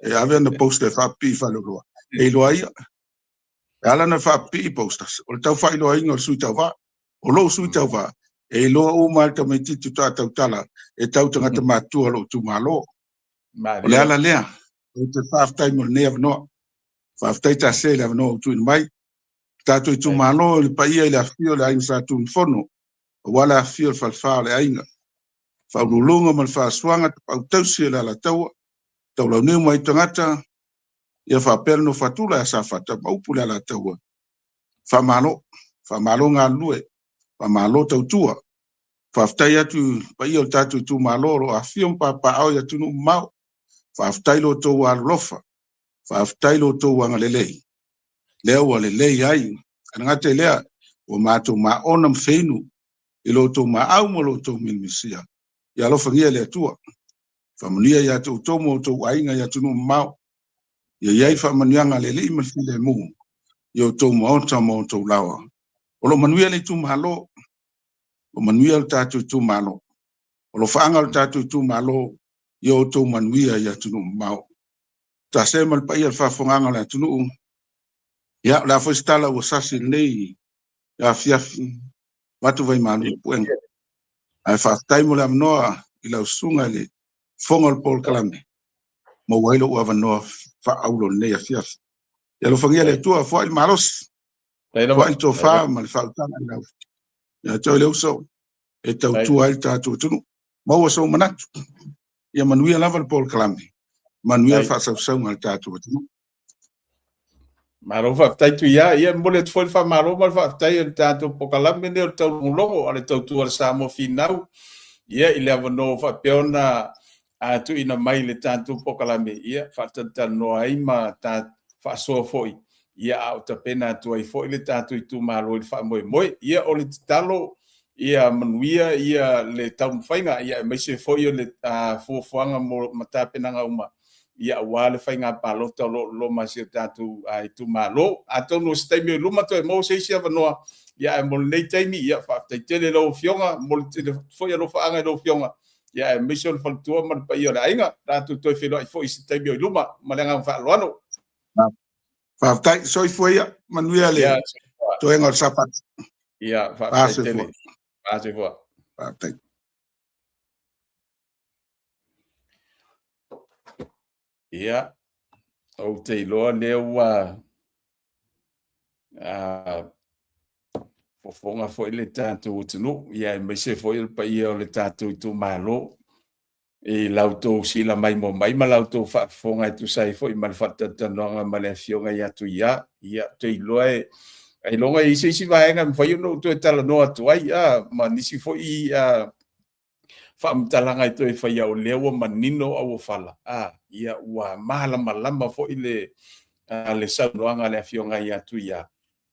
E ave ana poster whapi whalo loa. E iloa ia. E ala na whapi posters. O le tau whai loa inga o sui tau va. O lo sui tau va. E iloa o malta me titu tā tau tala. E tau tangata mātua lo tu malo. O le ala lea. O te whaftai mo le nea vanoa. Whaftai ta se le vanoa tu ina mai. Tātou I tu malo le paia I le afio le ainga sa tu fono. Wala afio le falfaa le ainga. Whaurulunga ma le whaasuanga au tausia le ala taua. Tau lau neu mai tangata. Ia whapera no whatula e sa whata maupu le ala taua. Whamalo. Whamalo ngā lue. Whamalo tau tua. Whaftai atu paia o tātou tu malo lo afio mpapa au ia tunu mau. Whaftai lo tau alolofa. Whaftai lo tau anga lelei. lea ua lelei ai anagate lea ua matou maona mafeinu i lotou maau ma lotou milimisia ia alofagia le atua faamanuia iā toutou mo outou aiga ia tunuu mamao ia iai faamanuiaga lelei ma le filemu ia outou maota ma outou lawa o loo manuia le itumālo o manuia le tatou itumālo o lo faaga o le tatou itumālo ia outou manuia ia tunuu mamao tase ma le paia le faafogaga le atunuu ia la foi stala ua sasi lenei ia afiafi matu vai malu puenga ai faafetai mo le amanoa i lausuga i le foga o le Paul Kalame ma ua ilo ua avanoa faaulo lenei afiafi ia lofagia le atua foai le malosi foai le tofā ma le faautaga i lau ia toi le uso e tautua ai le tatou tunu ma ua sou manatu ia manuia lava le Paul Kalame manuia le faasausauga le tatou tunu Maro whaftai tu ia mole tu foi fa maro mal whaftai o tātou pokalame ne o tau ngulongo ale tau tu al samo finau ia ile avano whapeona tu ina mai le tātou pokalame ia whatatano ai ma tā whasoa foi ia au ta pena tu ai foi le tātou i tu maro i whamoe moe ia o le talo ia manuia ia le tau mwhainga ia mai se foi o le fuafuanga mo matapenanga uma ia wale fai ngā palota lo masio tatu ai tu malo ato no stemi luma to mo se sia vanoa ia mo nei taimi ia fa tele lo fionga mo foi lo fa anga lo fionga ia mission fal tu man pa ia ainga tatu to filo i foi stemi luma malanga fa loano fa tai soi foi manuia le to enga sapat ia fa tele ase vo fa tai ia o te loa le wa fofonga foi le tātou tunu ia mai se foi le paia o le tātou tu malo e lautou sila mai mo mai ma lautou fonga tu sai foi mal fatatanoga ma le Afioga ia Tuia ia te loa ai longa i se si vaenga foi no tu talanoa tu ai ma nisi foi whaamtalanga i toi whaia o lewa manino au o whala. Ia ua malama foi le saunoanga le Afioga ia Tuia.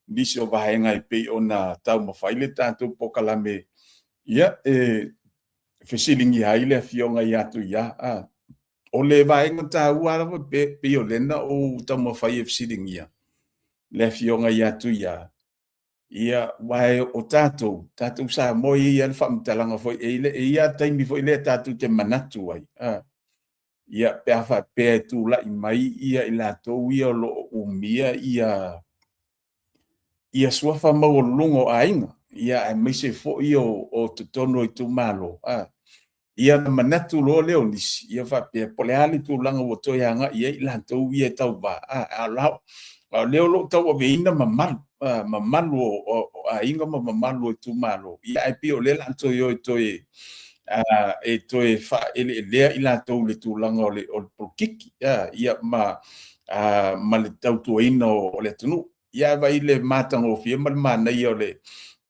Nisi o vahenga i pei o na tau mawhaile tātou pokalame. Ia whesilingi hai le Afioga ia Tuia. O le vahenga tā uarawa pei o lena o tau mawhaile whesilingi ia. Le Afioga ia Tuia. Ia wae o tātou sa moi ia le whaamtalanga foi ia taimi foi le tātou te manatu ai. Ia pea whapea tu lai mai ia i lātou ia lo umia ia suafa mau lungo ainga. Ia ai meise foi o tutono i tu malo. Ia manatu lo leo nisi. Ia whapea pole hali tu langa o toianga ia i lātou ia tau ba. Leo lo tau o veina mamalu. Mamalu o ainga mamalu tu malo ia ai pio le lanto yo toe fa ele le ila to le tu langa o polkiki ia ma le tau tu ina o le tunu ia vai le matang o fie mal mana ia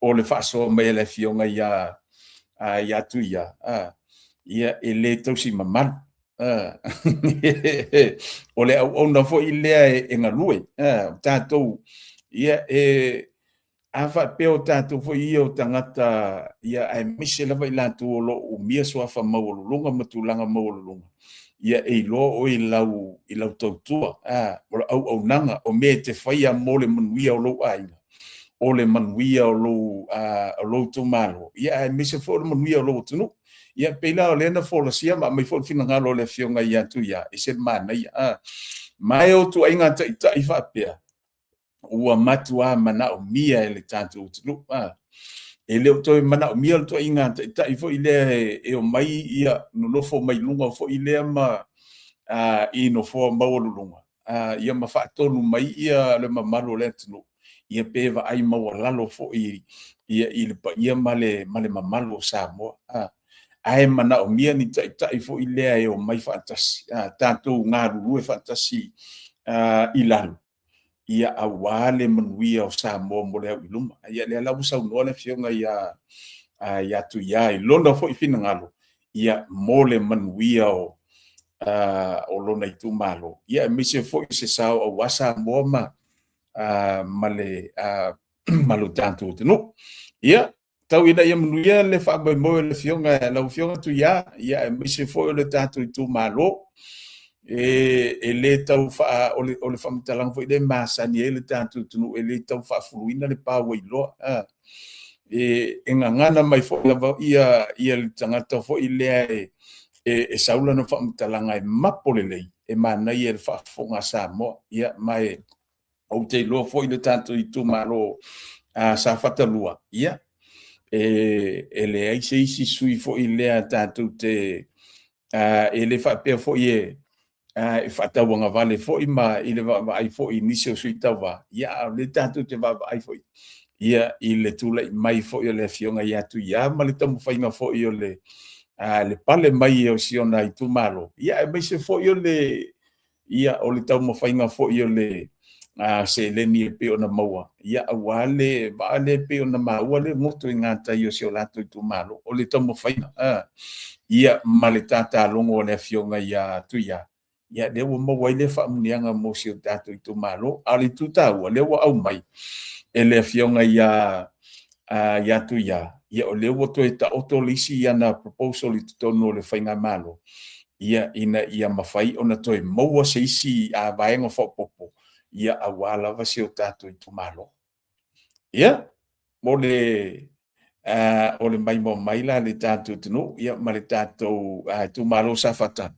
o le faso me le Afioga ia Tuia ia ele tau si mamalu o le au na fo ile e ngalue tatou ia afa peo tātou fo ia o tangata ia ai mise lava i lātou o lo umia soafa maululunga matulanga maululunga ia e lo o i lau tautua au nanga o me te whaia mo le manuia o lo aina o le manuia o lo tumalo ia ai mise fo le manuia o lo tunu ia peila o lena fo la sia ma mai fo fina ngalo le Afioga ia Tuia e se mana ia mai o tu ainga ta i whapea ua matua mana o mia ele tātou tunu. E leo toi mana o mia le toi inga ta i fo i lea e o mai ia no fo mai lunga fo i lea ma i no fo maululunga. Ia ma whaatonu mai ia le mamalo le tunu. Ia pewa ai maua lalo fo i le pa ia ma le mamalo sa moa. Ai mana o mia ni ta i fo i lea e o mai whaatasi. Tātou ngā ruru e whaatasi i lalo. Ia awale manuia o sa mo le au iluma ia le la usa no le Afioga ia Tuia i lona fo i fina ngalo ia mole manuia o lona i tu malo ia mise fo i se sao o wasa mo ma male malu tātou tunu. Ia, tau ina ia manuia le whaamaimoe le fionga, lau fionga tu ia mise fo le tātou i tū malo, e le tau wha, o le whamatalang fo i le masani e le tātou tunu, e le tau whaafuruina le pāua i loa. E ngangana mai fo lava ia le tangata fo i lea e saula no whamatalanga e mapole lei, e manai e le whaafonga Samoa, ia mai o te loa fo i le tātou i tū malo sa whatalua, ia. E le aise isi sui fo i lea tātou te e le whapea fo i e whatauanga vale fo i ma i le ai fo i nisio sui tawa, ia le tātou te ai fo i. Ia i le tula i mai fo i le fionga i atu ia ma le tamu whainga fo i o le pale mai o siona i tū malo. Ia e mai se fo i o le ia o le tamu whainga fo i o le se leni e pe o na maua. Ia awale vale pe o na maua le moto i ngata i o sio lato i tū malo. O le tamu whainga. Ia ma le tata longo o le fionga i atu ia. Ia lewa maua i le whamunianga mo sio tato i tū malo. Ali tū taua lewa au mai. E le fionga ia tu ia o le woto e ta oto lisi ia na proposal i tutono le whainga malo. Ia mawhai ona toi maua se isi a vaenga whapopo. Ia awala vasi o tātou i tu malo. Ia, mo le mai mo maila le tātou tunu, ia ma le tātou tu malo sa whata.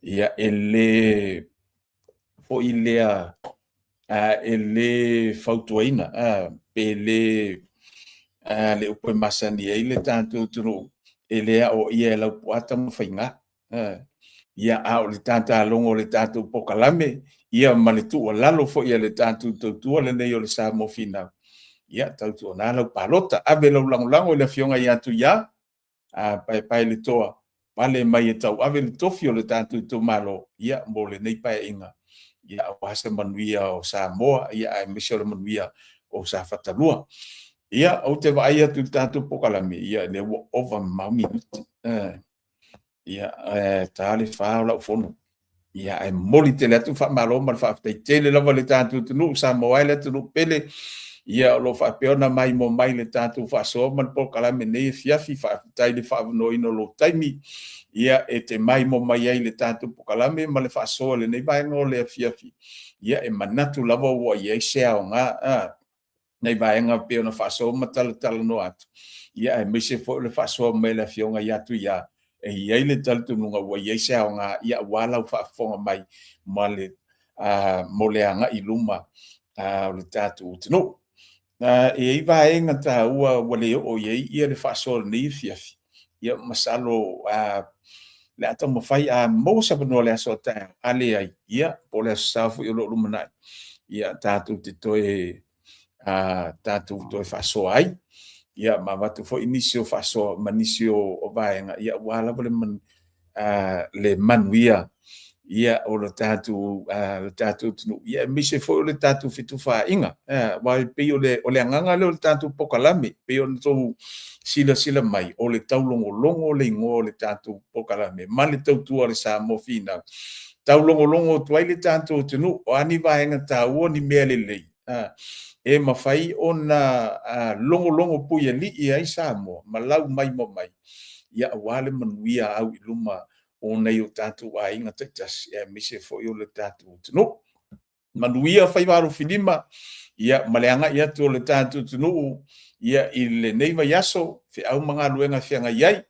Ia e le fo i lea e le fautuaina pe le upe masani e le tātou tunu e lea o ia e lau puata mawhainga ia o le tātou longo le tātou pokalame ia ma le tua lalo fo ia le tātou tautua le nei o le sa mofina ia tautua nā lau palota ave lau langolango le fionga ia tu ia pai le toa pale mai e tau ave le tofi o le tātou tu malo ia mo le nei pai inga ia o hasa manuia o Samoa, ia e misore manuia o sa Fatalua. Ia o te vai atu tātou pokalami, ia le ova maumi. Ia tāle whaala o fono. Ia e moli te le atu whamalo, ma whaaftai tele lava le tātou tunu, Samoa le tunu pele. Ia lo whapeona mai mo mai le tātou whaasoa, ma le pokalami nei fiafi whaaftai le whaavanoina lo taimi. Ia e te mai mo mai ai le tātou pokalame ma le whaasoa le nei vaenga o le fiafi. Ia e manatu lava ua i sea o ngā nei vaenga peo na whaasoa ma Faatalatalanoaga atu. Ia e mise fo le whaasoa mai le fionga i atu ia e iai le talitununga ua i sea o ngā ia wala u whaafonga mai ma le mo le anga i luma o le tātou utinu. E i vaenga tā ua wale o iai ia le whaasoa le nei fiafi. Ia masalo le ata mawhai mo sa panoa le aso ta ale ai ia po le safu i lo lumanai ia tātou te toe tātou toe whasoa ai ia ma watu fo inisio whasoa manisio o vaenga ia wala le manuia ia o le tātou tunu ia mise fo le tātou fitu wha inga wai pe o le anganga le tātou pokalame pe o tau sila mai o le taulongolongo le ingo le tātou pokalame ma le tautua le sa mofina taulongolongo tuai le tātou tunu o ani vaenga tāua ni mea lei e mawhai o na longolongo puia li i ai sa mo ma lau mai mo mai ia wale manuia au i luma o nei o tātou a inga taitas e mise fo i o le tātou tunu manuia whai waru finima ia maleanga ia tu o le tātou tunu ia i le nei vai aso fe au mga luenga whianga iai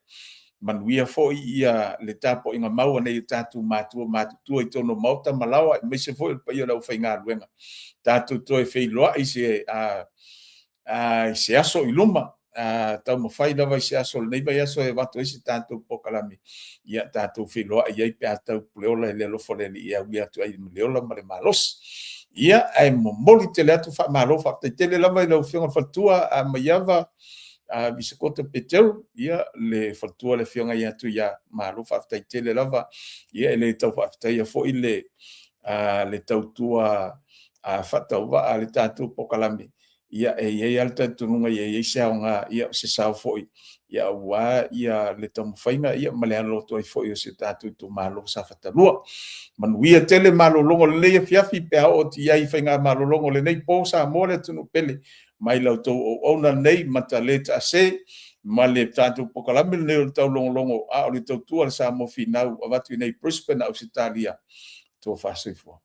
manuia fo ia le tapo inga maua nei tātou mātua i tono mauta malawa e mise fo i pa ia lau whai ngā luenga tātou toi whai loa i se aso i luma tau mawhai lawa i se aso le nei vai aso e watu isi tātou pokalami ia tātou whai loa iai pe a tau puleola e le lofo le li ia uia tu ai leola ma le malos ia ai momoli te le atu wha malo whakta tele lava i lau whionga whatua a maiava visakota peteu ia le whatua le whionga i atu ia malo whakta tele lava ia le tau whakta ia fo i le tautua whatauwa a le tātou pokalami ia e alta tununga ia saunga ia se sau foi ia wa ia le tamu fainga ia male alo to foi o se tatu tu malo sa fatalua manuia tele malolongo le fiafi pe o ti ai fainga malolongo le nei po sa mole tunu pele mai lau to ona nei mataleta se male tatu pokalame le tau longo a o le tau tua sa mo finau avatu nei Brisbane au Italia to fasifo